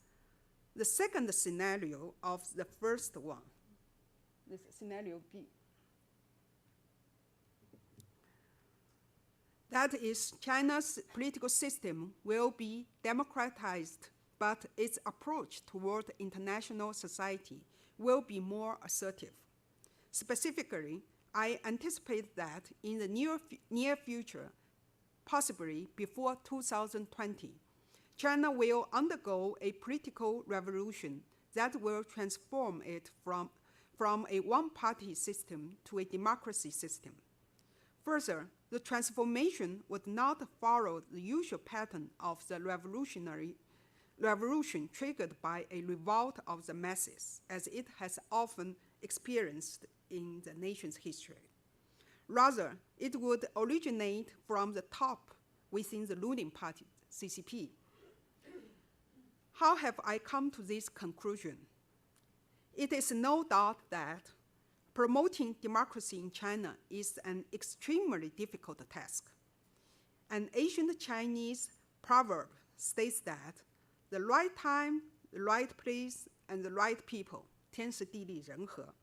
the second scenario of the first one. This is scenario B. That is, China's political system will be democratized, but its approach toward international society will be more assertive. Specifically, I anticipate that in the near future, possibly before 2020, China will undergo a political revolution that will transform it from a one-party system to a democracy system. Further, the transformation would not follow the usual pattern of the revolution triggered by a revolt of the masses, as it has often experienced in the nation's history. Rather, it would originate from the top within the ruling party, CCP. How have I come to this conclusion? It is no doubt that promoting democracy in China is an extremely difficult task. An ancient Chinese proverb states that the right time, the right place, and the right people, 天时地利人和,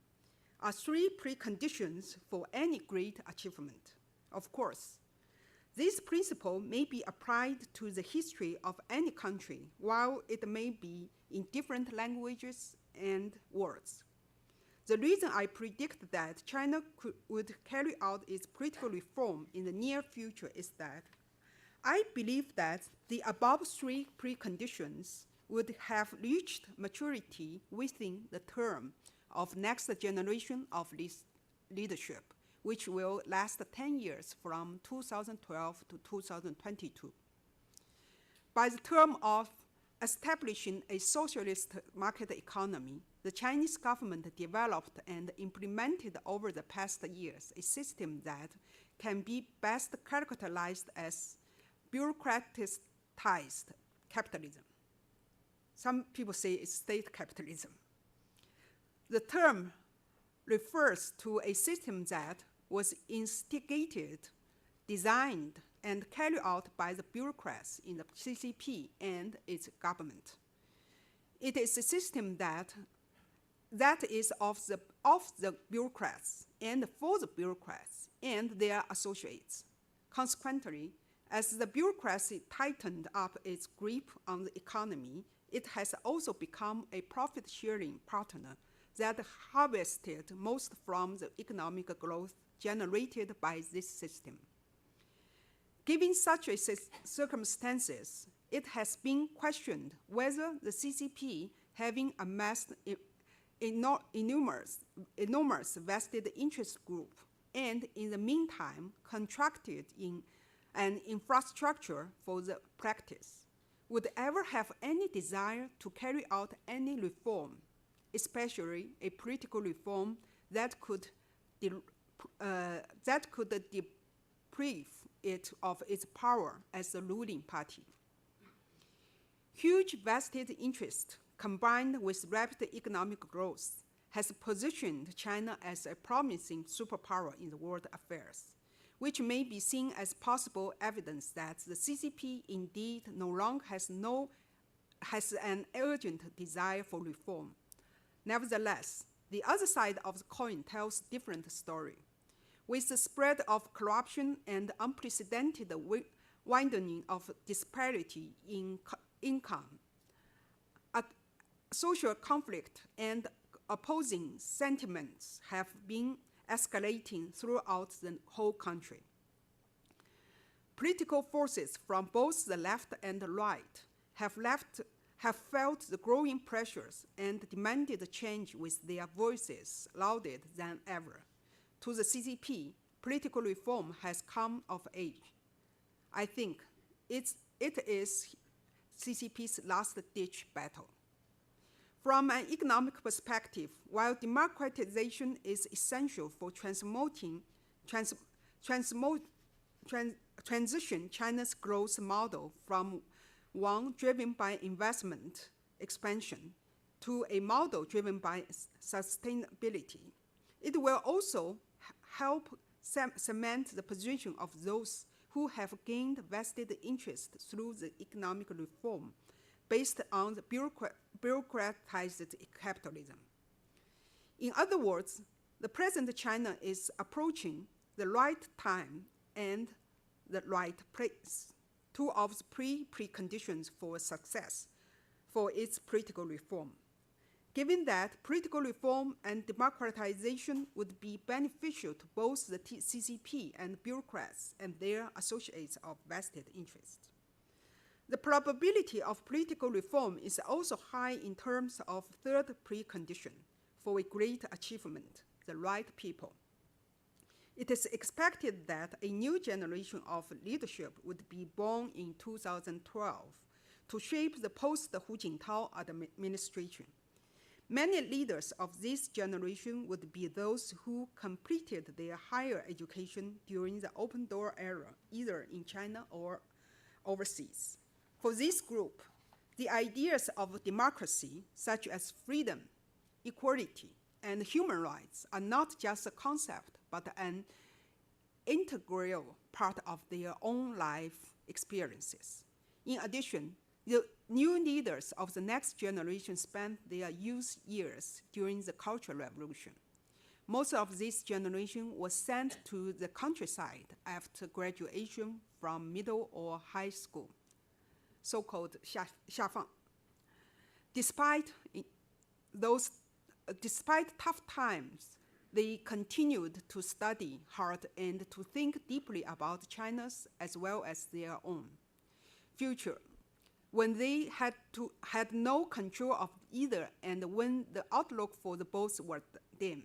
are three preconditions for any great achievement. Of course, this principle may be applied to the history of any country, while it may be in different languages and words. The reason I predict that China would carry out its political reform in the near future is that I believe that the above three preconditions would have reached maturity within the term of next generation of leadership, which will last 10 years from 2012 to 2022. By the term of establishing a socialist market economy, the Chinese government developed and implemented over the past years a system that can be best characterized as bureaucratized capitalism. Some people say it's state capitalism. The term refers to a system that was instigated, designed, and carried out by the bureaucrats in the CCP and its government. It is a system that is of the bureaucrats and for the bureaucrats and their associates. Consequently, as the bureaucracy tightened up its grip on the economy, it has also become a profit-sharing partner that harvested most from the economic growth generated by this system. Given such circumstances, it has been questioned whether the CCP, having amassed enormous vested interest group and in the meantime contracted in an infrastructure for the practice, would ever have any desire to carry out any reform, especially a political reform that could deprive it of its power as the ruling party. Huge vested interest combined with rapid economic growth has positioned China as a promising superpower in the world affairs, which may be seen as possible evidence that the CCP indeed no longer has an urgent desire for reform. Nevertheless, the other side of the coin tells a different story. With the spread of corruption and unprecedented widening of disparity in income, social conflict and opposing sentiments have been escalating throughout the whole country. Political forces from both the left and the right have felt the growing pressures and demanded change with their voices louder than ever. To the CCP, political reform has come of age. I think it is CCP's last-ditch battle. From an economic perspective, while democratization is essential for transition China's growth model from one driven by investment expansion to a model driven by sustainability, it will also help cement the position of those who have gained vested interest through the economic reform based on the bureaucratized capitalism. In other words, the present China is approaching the right time and the right place, two of the preconditions for success for its political reform. Given that political reform and democratization would be beneficial to both the CCP and bureaucrats and their associates of vested interest. The probability of political reform is also high in terms of third precondition for a great achievement, the right people. It is expected that a new generation of leadership would be born in 2012 to shape the post-Hu Jintao administration. Many leaders of this generation would be those who completed their higher education during the open door era, either in China or overseas. For this group, the ideas of democracy, such as freedom, equality, and human rights, are not just a concept, but an integral part of their own life experiences. In addition, the new leaders of the next generation spent their youth years during the Cultural Revolution. Most of this generation was sent to the countryside after graduation from middle or high school, so-called 下放. Despite tough times, they continued to study hard and to think deeply about China's as well as their own future, when they had no control of either and when the outlook for the both were dim.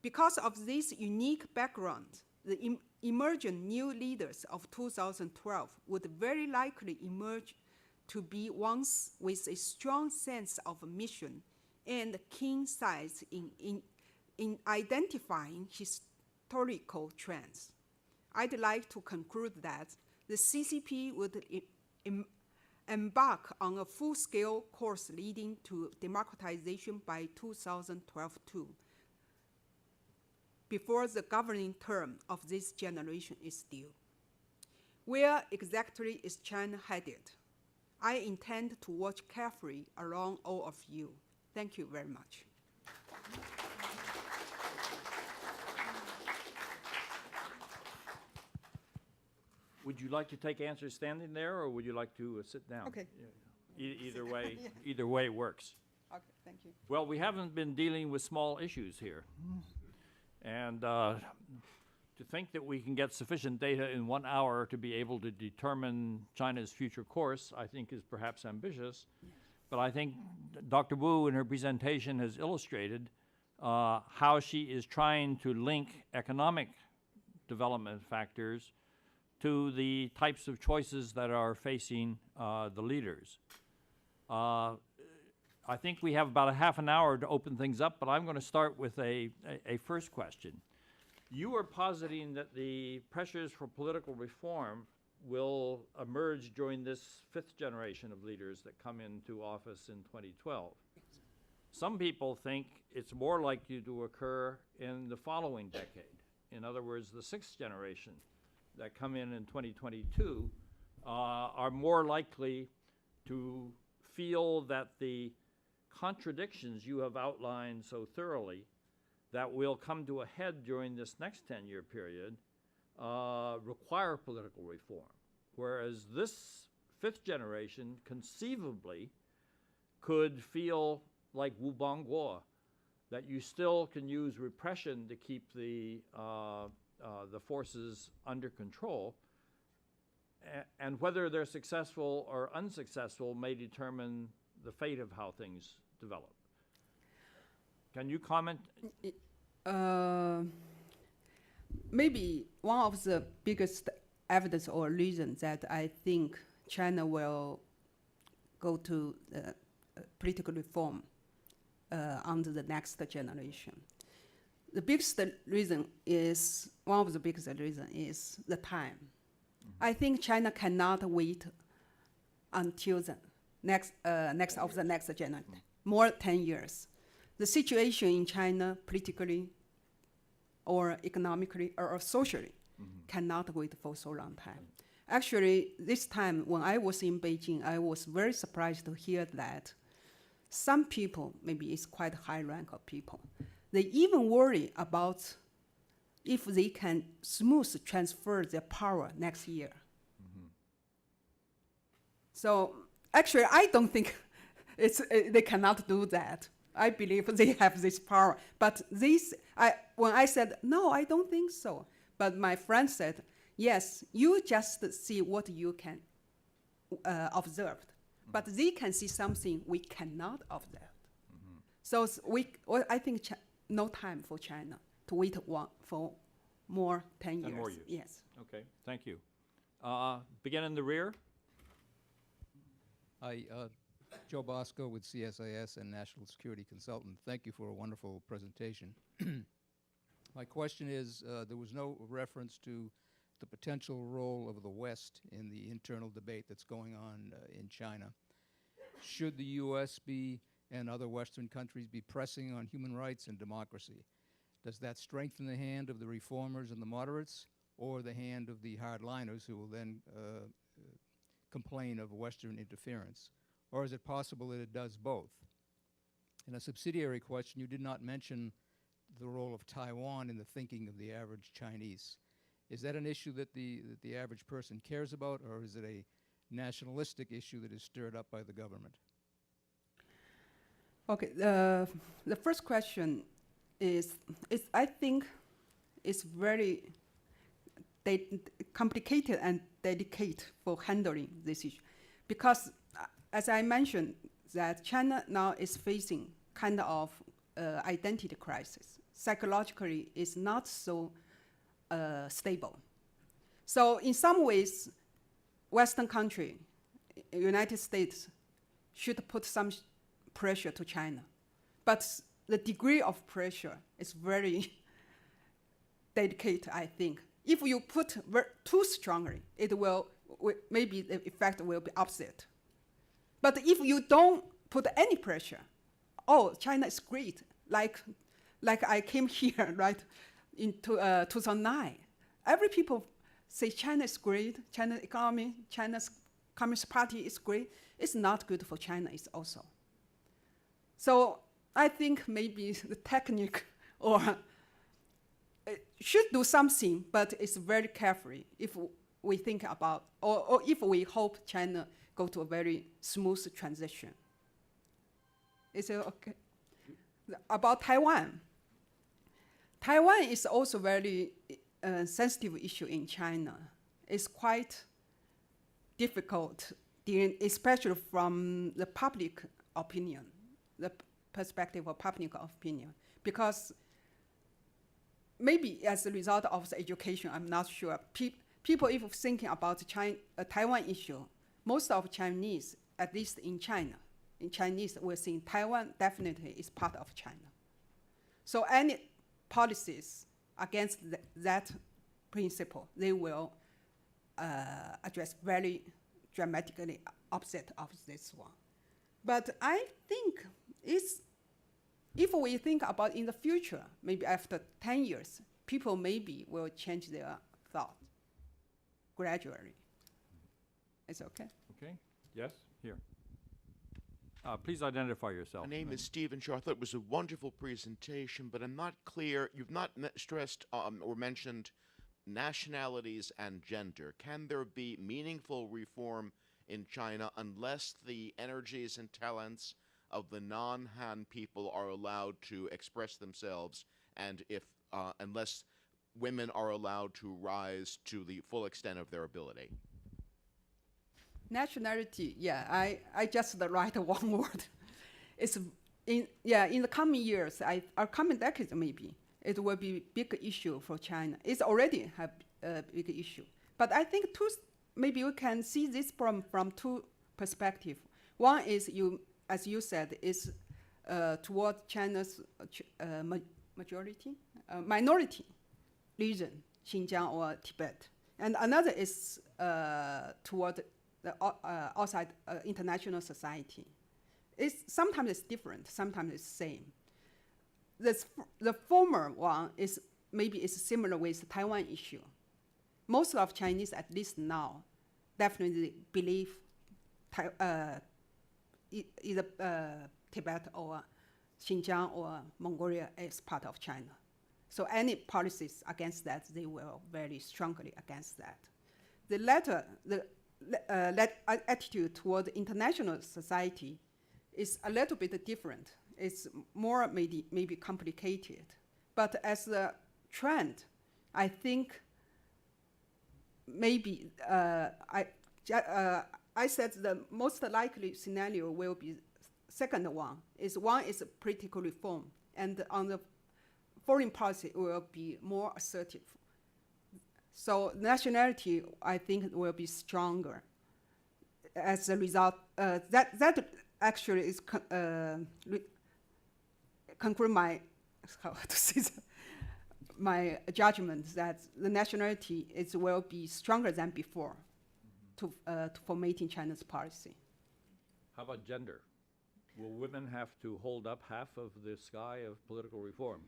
Because of this unique background, the emerging new leaders of 2012 would very likely emerge to be ones with a strong sense of mission and keen sight in identifying historical trends. I'd like to conclude that the the CCP would embark on a full-scale course leading to democratization by 2012 too, before the governing term of this generation is due. Where exactly is China headed? I intend to watch carefully along all of you. Thank you very much. Would you like to take answers standing there, or would you like to sit down? Okay. Either way, Yeah. either way works. Okay, thank you. Well, we haven't been dealing with small issues here. And to think that we can get sufficient data in 1 hour to be able to determine China's future course, I think is perhaps ambitious. But I think Dr. Wu in her presentation has illustrated how she is trying to link economic development factors to the types of choices that are facing the leaders. I think we have about a half an hour to open things up, but I'm going to start with a first question. You are positing that the pressures for political reform will emerge during this fifth generation of leaders that come into office in 2012. Some people think it's more likely to occur in the following decade. In other words, the sixth generation that come in 2022 are more likely to feel that the contradictions you have outlined so thoroughly that will come to a head during this next 10-year period require political reform, whereas this fifth generation conceivably could feel like Wu Bangguo, that you still can use repression to keep the forces under control, and whether they're successful or unsuccessful may determine the fate of how things develop. Can you comment? Maybe one of the biggest evidence or reasons that I think China will go to political reform under the next generation. The biggest reason is, one of the biggest reasons is the time. Mm-hmm. I think China cannot wait until the next generation, more 10 years. The situation in China, politically or economically or socially, cannot wait for so long time. Actually, this time when I was in Beijing, I was very surprised to hear that some people, maybe it's quite high rank of people, they even worry about if they can smooth transfer their power next year. Mm-hmm. So actually, I don't think they cannot do that. I believe they have this power. But when I said, no, I don't think so. But my friend said, yes, you just see what you can observe. Mm-hmm. But they can see something we cannot observe. Mm-hmm. So I think no time for China to wait for more 10 years. 10 more years. Yes. Okay, thank you. Begin in the rear. Hi, Joe Bosco with CSIS and National Security Consultant. Thank you for a wonderful presentation. My question is, there was no reference to the potential role of the West in the internal debate that's going on in China. Should the U.S. and other Western countries be pressing on human rights and democracy? Does that strengthen the hand of the reformers and the moderates, or the hand of the hardliners who will then complain of Western interference? Or is it possible that it does both? In a subsidiary question, you did not mention the role of Taiwan in the thinking of the average Chinese. Is that an issue that the average person cares about, or is it a nationalistic issue that is stirred up by the government? Okay, the first question is I think it's very complicated and delicate for handling this issue, because as I mentioned, that China now is facing kind of identity crisis. Psychologically, it's not so stable. So in some ways, Western country, United States, should put some pressure to China. But the degree of pressure is very delicate, I think. If you put too strongly, it will maybe the effect will be opposite. But if you don't put any pressure, oh, China is great, like I came here, right, in 2009. Every people say China is great, China's economy, China's Communist Party is great. It's not good for China, it's also. So I think maybe the technique or should do something, but it's very carefully if we think about, or if we hope China go to a very smooth transition. Is it okay? About Taiwan. Taiwan is also very sensitive issue in China. It's quite difficult, especially from the public opinion, the perspective of public opinion, because maybe as a result of the education, I'm not sure. People, if thinking about the Taiwan issue, most of Chinese, at least in China, in Chinese, will think Taiwan definitely is part of China. So any policies against that principle, they will address very dramatically opposite of this one. But I think if we think about in the future, maybe after 10 years, people maybe will change their thought gradually. It's okay? Okay, yes, here. Please identify yourself. My name is Stephen Shaw. I thought it was a wonderful presentation, but I'm not clear. You've not stressed or mentioned nationalities and gender. Can there be meaningful reform in China unless the energies and talents of the non-Han people are allowed to express themselves, and unless women are allowed to rise to the full extent of their ability? Nationality, yeah, I just write one word. It's in the coming years, or coming decades maybe, it will be big issue for China. It's already have a big issue. But I think maybe we can see this from two perspectives. One is, as you said, is toward China's minority region, Xinjiang or Tibet. And another is toward the outside international society. Sometimes it's different, sometimes it's same. The former one is maybe similar with the Taiwan issue. Most of Chinese, at least now, definitely believe either Tibet or Xinjiang or Mongolia is part of China. So any policies against that, they will very strongly against that. The latter, attitude toward international society is a little bit different. It's more maybe complicated. But as a trend, I think maybe I said the most likely scenario will be second one is political reform, and on the foreign policy will be more assertive. So nationality, I think, will be stronger. As a result, that actually is conclude my my judgment that the nationality will be stronger than before to formatting China's policy. How about gender? Will women have to hold up half of the sky of political reform?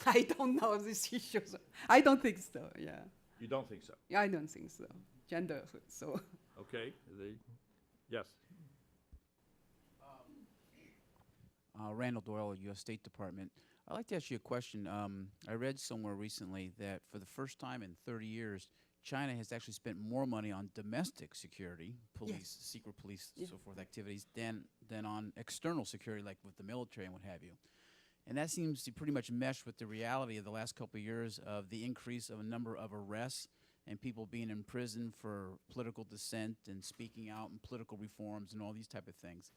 I don't know these issues. I don't think so, yeah. You don't think so? I don't think so. Gender, so. Okay, yes. Randall Doyle, U.S. State Department. I'd like to ask you a question. I read somewhere recently that for the first time in 30 years, China has actually spent more money on domestic security, police, Yes. secret police, Yeah. so forth activities, than on external security, like with the military and what have you. And that seems to pretty much mesh with the reality of the last couple of years of the increase of a number of arrests and people being in prison for political dissent and speaking out and political reforms and all these type of things.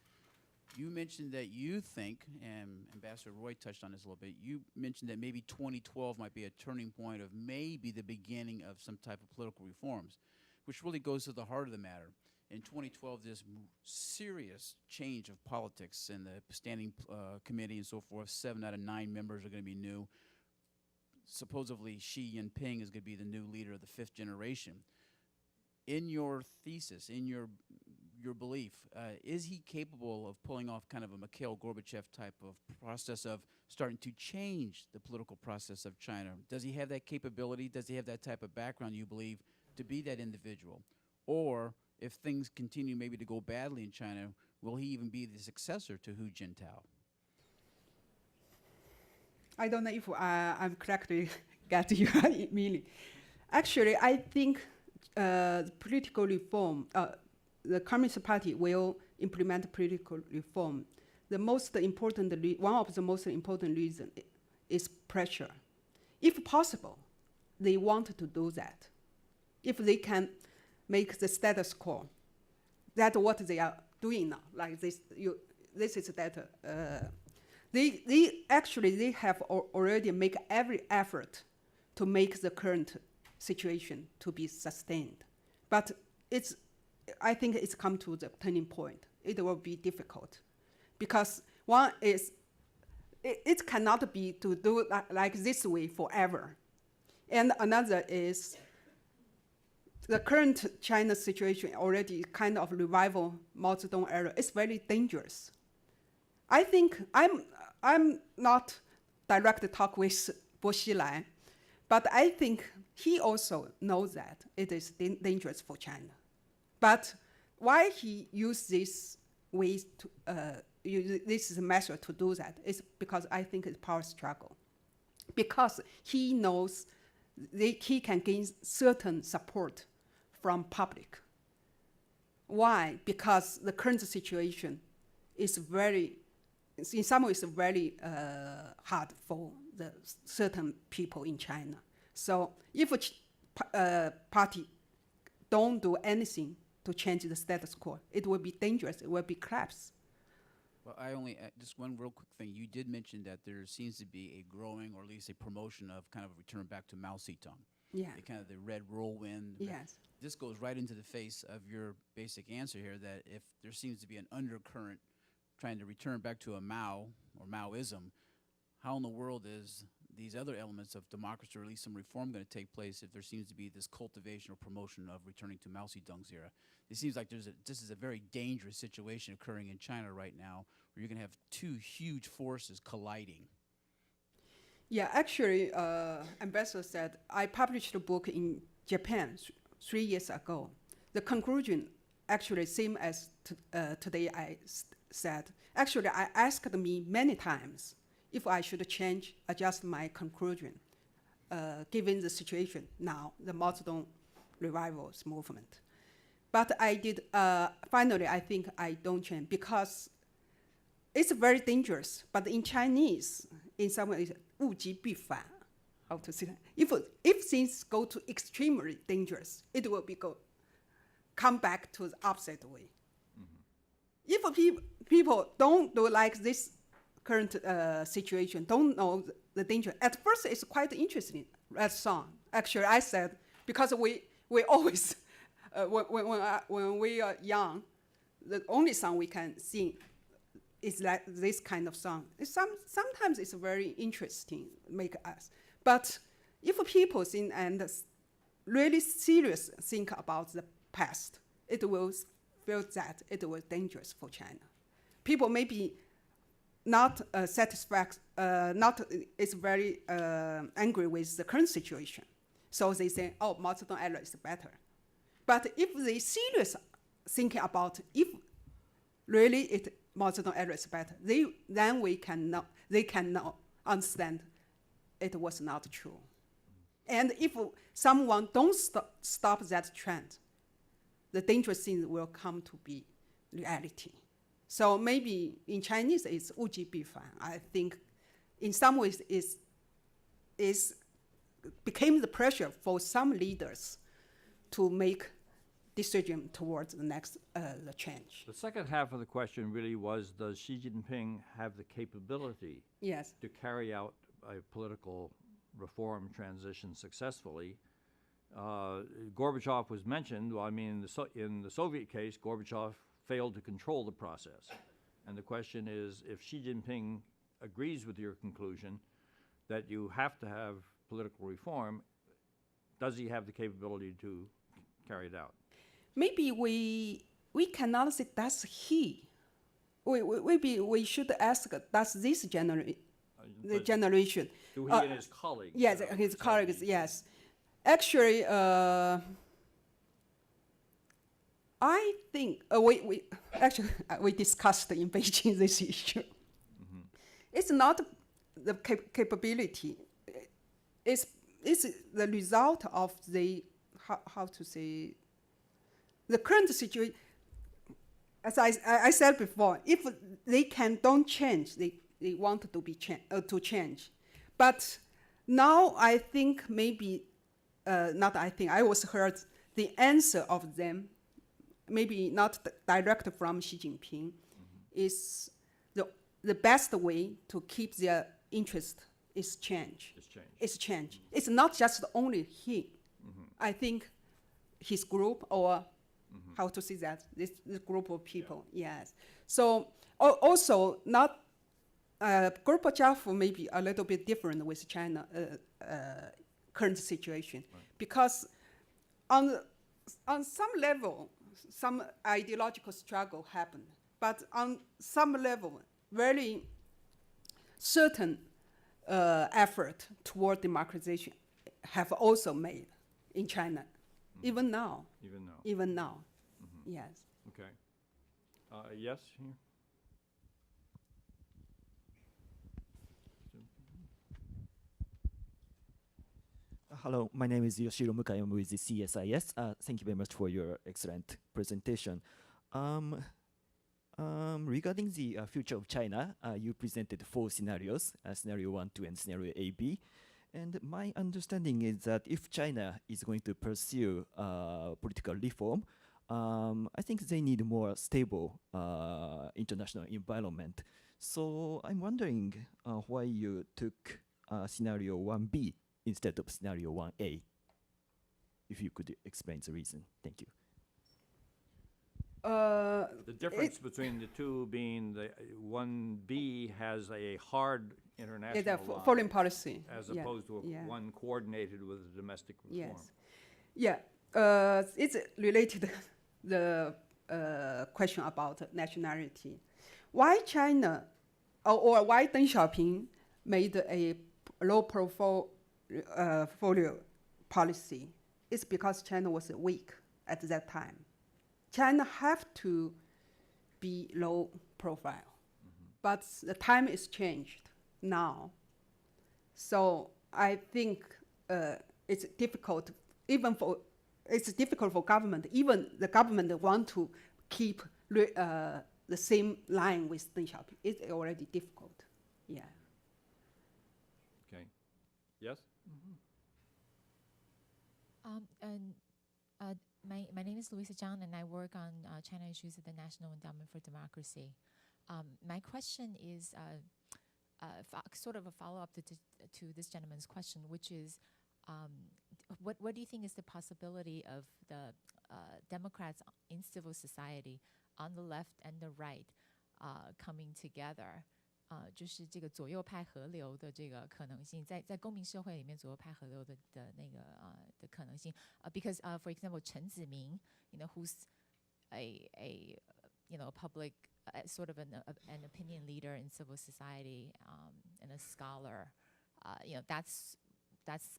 You mentioned that you think, and Ambassador Roy touched on this a little bit, you mentioned that maybe 2012 might be a turning point of maybe the beginning of some type of political reforms, which really goes to the heart of the matter. In 2012, this serious change of politics in the standing committee and so forth. 7 out of 9 members are going to be new. supposedly Xi Jinping is going to be the new leader of the fifth generation. In your thesis, in your belief, is he capable of pulling off kind of a Mikhail Gorbachev type of process of starting to change the political process of China? Does he have that capability? Does he have that type of background, you believe, to be that individual? Or if things continue maybe to go badly in China, will he even be the successor to Hu Jintao? I don't know if I'm correctly get you immediately. Actually, I think political reform, the Communist Party will implement political reform. The most important, one of the most important reasons is pressure. If possible, they want to do that. If they can make the status quo, that's what they are doing now. Like this, this is that. They have already made every effort to make the current situation to be sustained. But I think it's come to the turning point. It will be difficult because one is, it cannot be to do like this way forever. And another is the current China situation already kind of revival Mao Zedong era. It's very dangerous. I think I'm not direct talk with Bo Xilai, but I think he also knows that it is dangerous for China. But why he used this way to this is a measure to do that is because I think it's power struggle. Because he knows he can gain certain support from public. Why? Because the current situation is very, in some ways, very hard for the certain people in China. So if a party don't do anything to change the status quo, it will be dangerous. It will be collapse. Well, I only, just one real quick thing. You did mention that there seems to be a growing, or at least a promotion of kind of a return back to Mao Zedong. Yeah. The kind of the red whirlwind. Yes. This goes right into the face of your basic answer here, that if there seems to be an undercurrent trying to return back to a Mao or Maoism, how in the world is these other elements of democracy, or at least some reform, going to take place if there seems to be this cultivation or promotion of returning to Mao Zedong's era? It seems like this is a very dangerous situation occurring in China right now, where you're going to have two huge forces colliding. Yeah, actually, Ambassador said, I published a book in Japan 3 years ago. The conclusion actually same as today I said. Actually, I asked me many times if I should change, adjust my conclusion, given the situation now, the Mao Zedong revivals movement. But I did, finally, I think I don't change because it's very dangerous. But in Chinese, in some ways, 物极必反, how to say that? If things go to extremely dangerous, it will come back to the opposite way. Mm-hmm. If people don't do like this current situation, don't know the danger. At first, it's quite interesting, that song. Actually, I said, because we always, when we are young, the only song we can sing is like this kind of song. Sometimes it's very interesting, make us. But if people think and really serious think about the past, it will feel that it was dangerous for China. People may be not satisfied, is very angry with the current situation. So they say, oh, Mao Zedong era is better. But if they serious thinking about if really Mao Zedong era is better, then they cannot understand it was not true. And if someone don't stop that trend, the dangerous thing will come to be reality. So maybe in Chinese it's 物极必反. I think in some ways is became the pressure for some leaders to make decision towards the next the change. The second half of the question really was, does Xi Jinping have the capability Yes. to carry out a political reform transition successfully? Gorbachev was mentioned. Well, I mean, in the Soviet case, Gorbachev failed to control the process. And the question is, if Xi Jinping agrees with your conclusion that you have to have political reform, does he have the capability to carry it out? Maybe we cannot say that's he. Maybe we should ask, does this the but generation? Do he and his colleagues? Yes, his say colleagues, he- yes. Actually, I think we discussed in Beijing this issue. It's not the capability. It's the result of the how to say the current situation. As I said before, if they don't change, they want to to change. But now I think maybe not. I think I was heard the answer of them, maybe not direct from Xi Jinping, is the best way to keep their interest is change. It's changed. It's change. It's not just only he. I think his group or how to say that this group of people. Yes. So also not Gorbachev may be a little bit different with China current situation because on some level some ideological struggle happened, but on some level very certain effort toward democratization have also made in China, even now. Even now. Yes. Okay. Yes, here. Hello, my name is Yoshiro Mukai. I'm with the CSIS. Thank you very much for your excellent presentation. Regarding the future of China, you presented 4 scenarios, scenario 1, 2, and scenario A, B. And my understanding is that if China is going to pursue political reform, I think they need more stable international environment. So I'm wondering why you took scenario 1B instead of scenario 1A. If you could explain the reason. Thank you. The difference between the two being the 1B has a hard international It's a line, foreign policy. as Yeah, opposed to yeah. one coordinated with the domestic reform. Yes. Yeah. It's related the question about nationality. Why China or why Deng Xiaoping made a low profile portfolio policy? It's because China was weak at that time. China have to be low profile, but the time is changed now. So I think it's difficult, it's difficult for government. Even the government want to keep the same line with Deng Xiaoping. It's already difficult. Yeah. Okay. Yes? My name is Louisa Zhang, and I work on China issues at the National Endowment for Democracy. My question is sort of a follow-up to this gentleman's question, which is, what do you think is the possibility of the Democrats in civil society on the left and the right coming together? 就是这个左右派合流的这个可能性，在公民社会里面左右派合流的那个的可能性。Because for example, Chen Zimin, who's a public sort of an opinion leader in civil society and a scholar, that's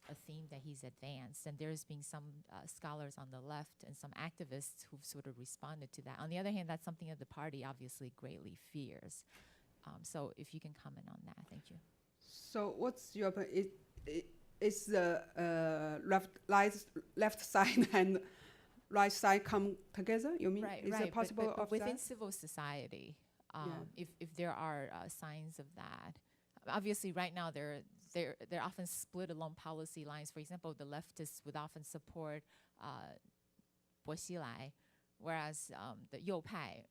a theme that he's advanced, and there's been some scholars on the left and some activists who've sort of responded to that. On the other hand, that's something that the party obviously greatly fears. So if you can comment on that, thank you. So what's your is the left side and right side come together? You mean is it possible but of within that? civil society, if there are signs of that, obviously right now they're often split along policy lines. For example, the leftists would often support 薄熙来. Whereas the 右派,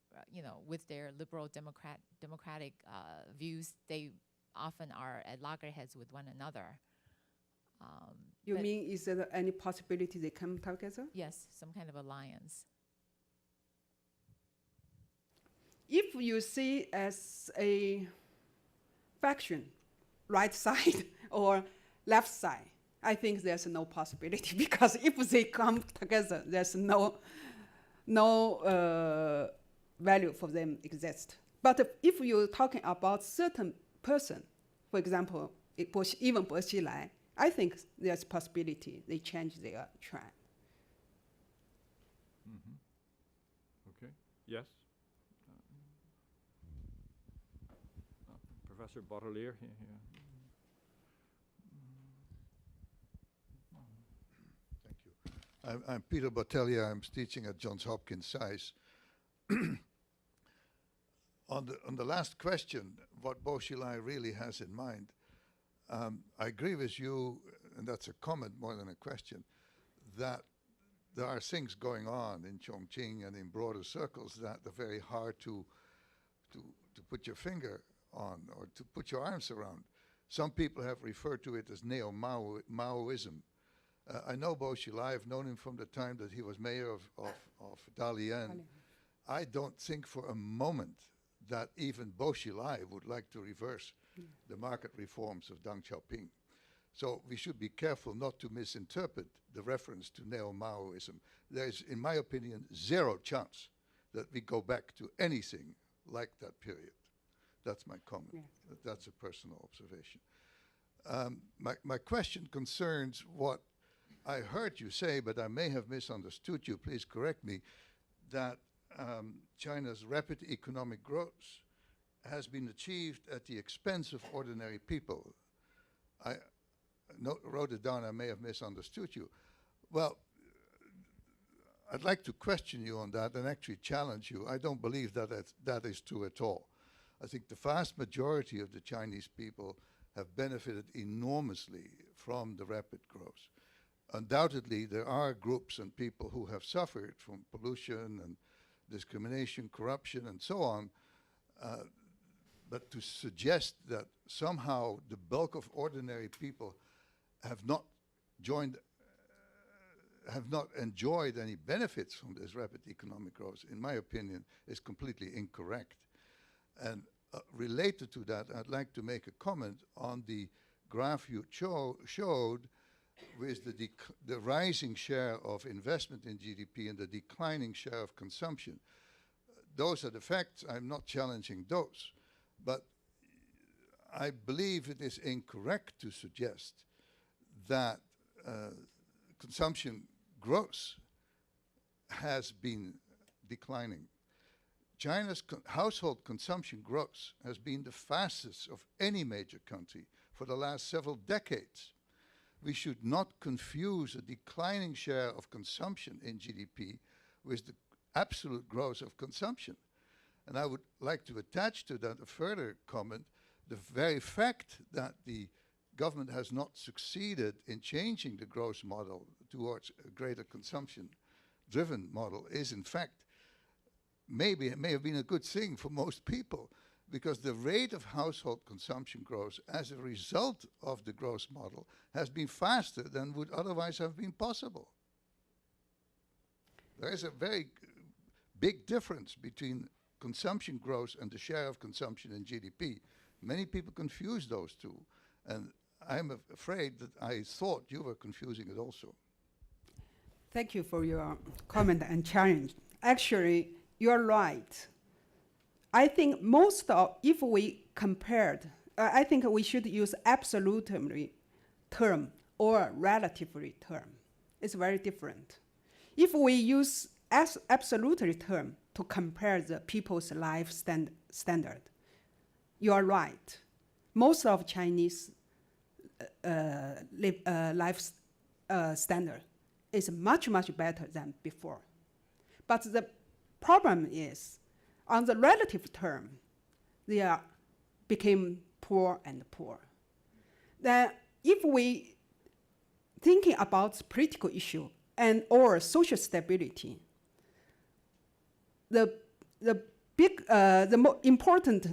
with their liberal democratic views, they often are at loggerheads with one another. You mean is there any possibility they come together? Yes, some kind of alliance. If you see as a faction, right side or left side, I think there's no possibility because if they come together, there's no value for them exist. But if you're talking about certain person, for example, even Bo Xilai, I think there's possibility they change their trend. Okay. Yes. Professor Baudelaire. Thank you. I'm Peter Botellier. I'm teaching at Johns Hopkins SAIS. On the last question, what Bo Xilai really has in mind, I agree with you, and that's a comment more than a question, that there are things going on in Chongqing and in broader circles that are very hard to put your finger on or to put your arms around. Some people have referred to it as neo-Maoism. I know Bo Xilai. I've known him from the time that he was mayor of Dalian. I don't think for a moment that even Bo Xilai would like to reverse the market reforms of Deng Xiaoping. So we should be careful not to misinterpret the reference to neo-Maoism. There is, in my opinion, zero chance that we go back to anything like that period. That's my comment. Yeah. That's a personal observation. My question concerns what I heard you say, but I may have misunderstood you. Please correct me, that China's rapid economic growth has been achieved at the expense of ordinary people. I wrote it down. I may have misunderstood you. Well, I'd like to question you on that and actually challenge you. I don't believe that that is true at all. I think the vast majority of the Chinese people have benefited enormously from the rapid growth. Undoubtedly, there are groups and people who have suffered from pollution and discrimination, corruption, and so on. But to suggest that somehow the bulk of ordinary people have not enjoyed any benefits from this rapid economic growth, in my opinion, is completely incorrect. And related to that, I'd like to make a comment on the graph you showed with the rising share of investment in GDP and the declining share of consumption. Those are the facts. I'm not challenging those. But I believe it is incorrect to suggest that consumption growth has been declining. China's household consumption growth has been the fastest of any major country for the last several decades. We should not confuse a declining share of consumption in GDP with the absolute growth of consumption. And I would like to attach to that a further comment. The very fact that the government has not succeeded in changing the growth model towards a greater consumption-driven model is, in fact, it may have been a good thing for most people, because the rate of household consumption growth as a result of the growth model has been faster than would otherwise have been possible. There is a very big difference between consumption growth and the share of consumption in GDP. Many people confuse those two, and I'm afraid that I thought you were confusing it also. Thank you for your comment and challenge. Actually, you're right. I think if we compared, I think we should use absolutely term or relatively term. It's very different. If we use absolutely term to compare the people's life standard, you are right. Most of Chinese life standard is much, much better than before. But the problem is, on the relative term, they became poor and poor. Then if we thinking about political issue or social stability, the more important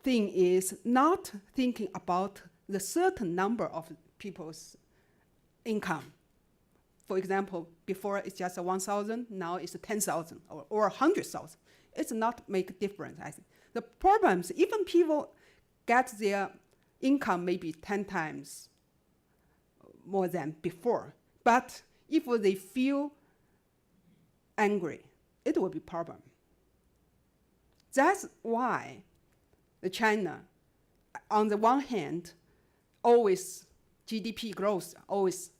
thing is not thinking about the certain number of people's income. For example, before it's just 1,000, now it's 10,000 or 100,000. It's not make a difference, I think. The problems, even people get their income maybe 10 times more than before. But if they feel angry, it will be problem. That's why the China, on the one hand, always GDP growth always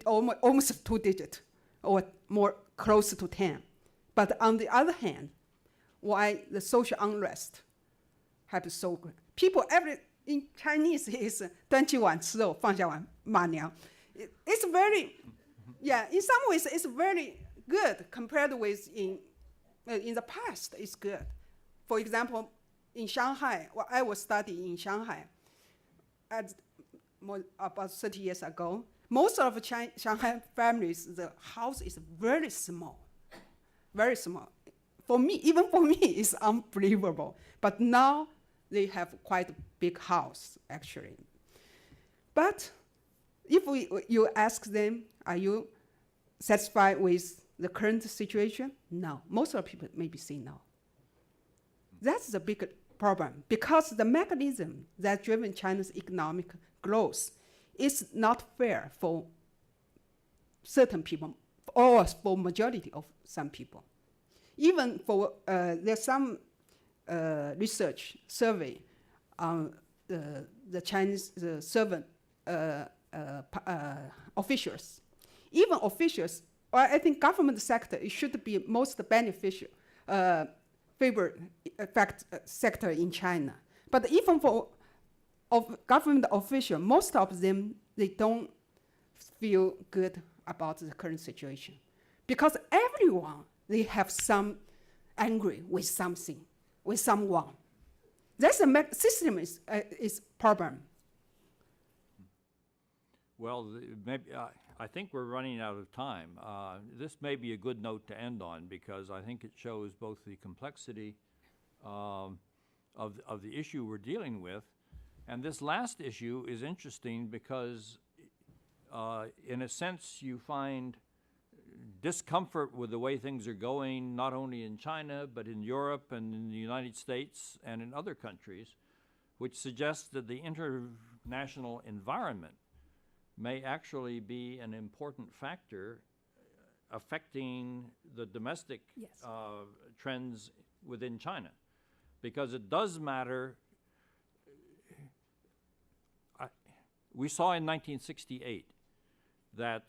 almost 2-digit or more close to 10. But on the other hand, why the social unrest have so good? People in Chinese is 20碗吃肉放下碗骂娘. It's very, yeah, in some ways it's very good compared with in the past. It's good. For example, in Shanghai, I was studying in Shanghai about 30 years ago. Most of Shanghai families, the house is very small, very small. For me, even for me, it's unbelievable. But now they have quite a big house, actually. But if you ask them, are you satisfied with the current situation? No. Most of the people maybe say no. That's the big problem, because the mechanism that driven China's economic growth is not fair for certain people, or for majority of some people. Even for, there's some research survey on the Chinese servant officials. Even officials, or I think government sector, it should be most beneficial, favored sector in China. But even for government officials, most of them, they don't feel good about the current situation. Because everyone, they have some angry with something, with someone. That's the system is problem. Well, maybe, I think we're running out of time. This may be a good note to end on, because I think it shows both the complexity of the issue we're dealing with. And this last issue is interesting because, in a sense, you find discomfort with the way things are going, not only in China, but in Europe and in the United States and in other countries, which suggests that the international environment may actually be an important factor affecting the domestic Yes. trends within China. Because it does matter. We saw in 1968 that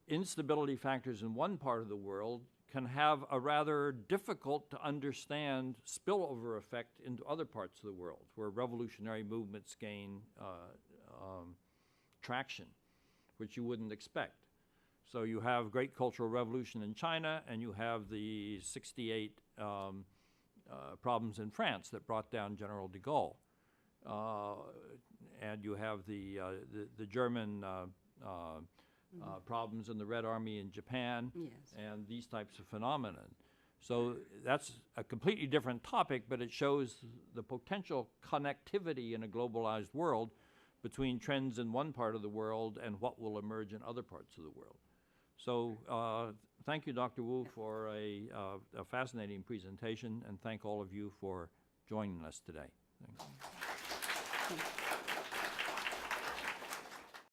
instability factors in one part of the world can have a rather difficult to understand spillover effect into other parts of the world, where revolutionary movements gain traction, which you wouldn't expect. So you have Great Cultural Revolution in China, and you have the 68 problems in France that brought down General de Gaulle. And you have the German problems in the Red Army in Japan, Yes. and these types of phenomena. So that's a completely different topic, but it shows the potential connectivity in a globalized world between trends in one part of the world and what will emerge in other parts of the world. So thank you, Dr. Wu, for a fascinating presentation, and thank all of you for joining us today. Thank you.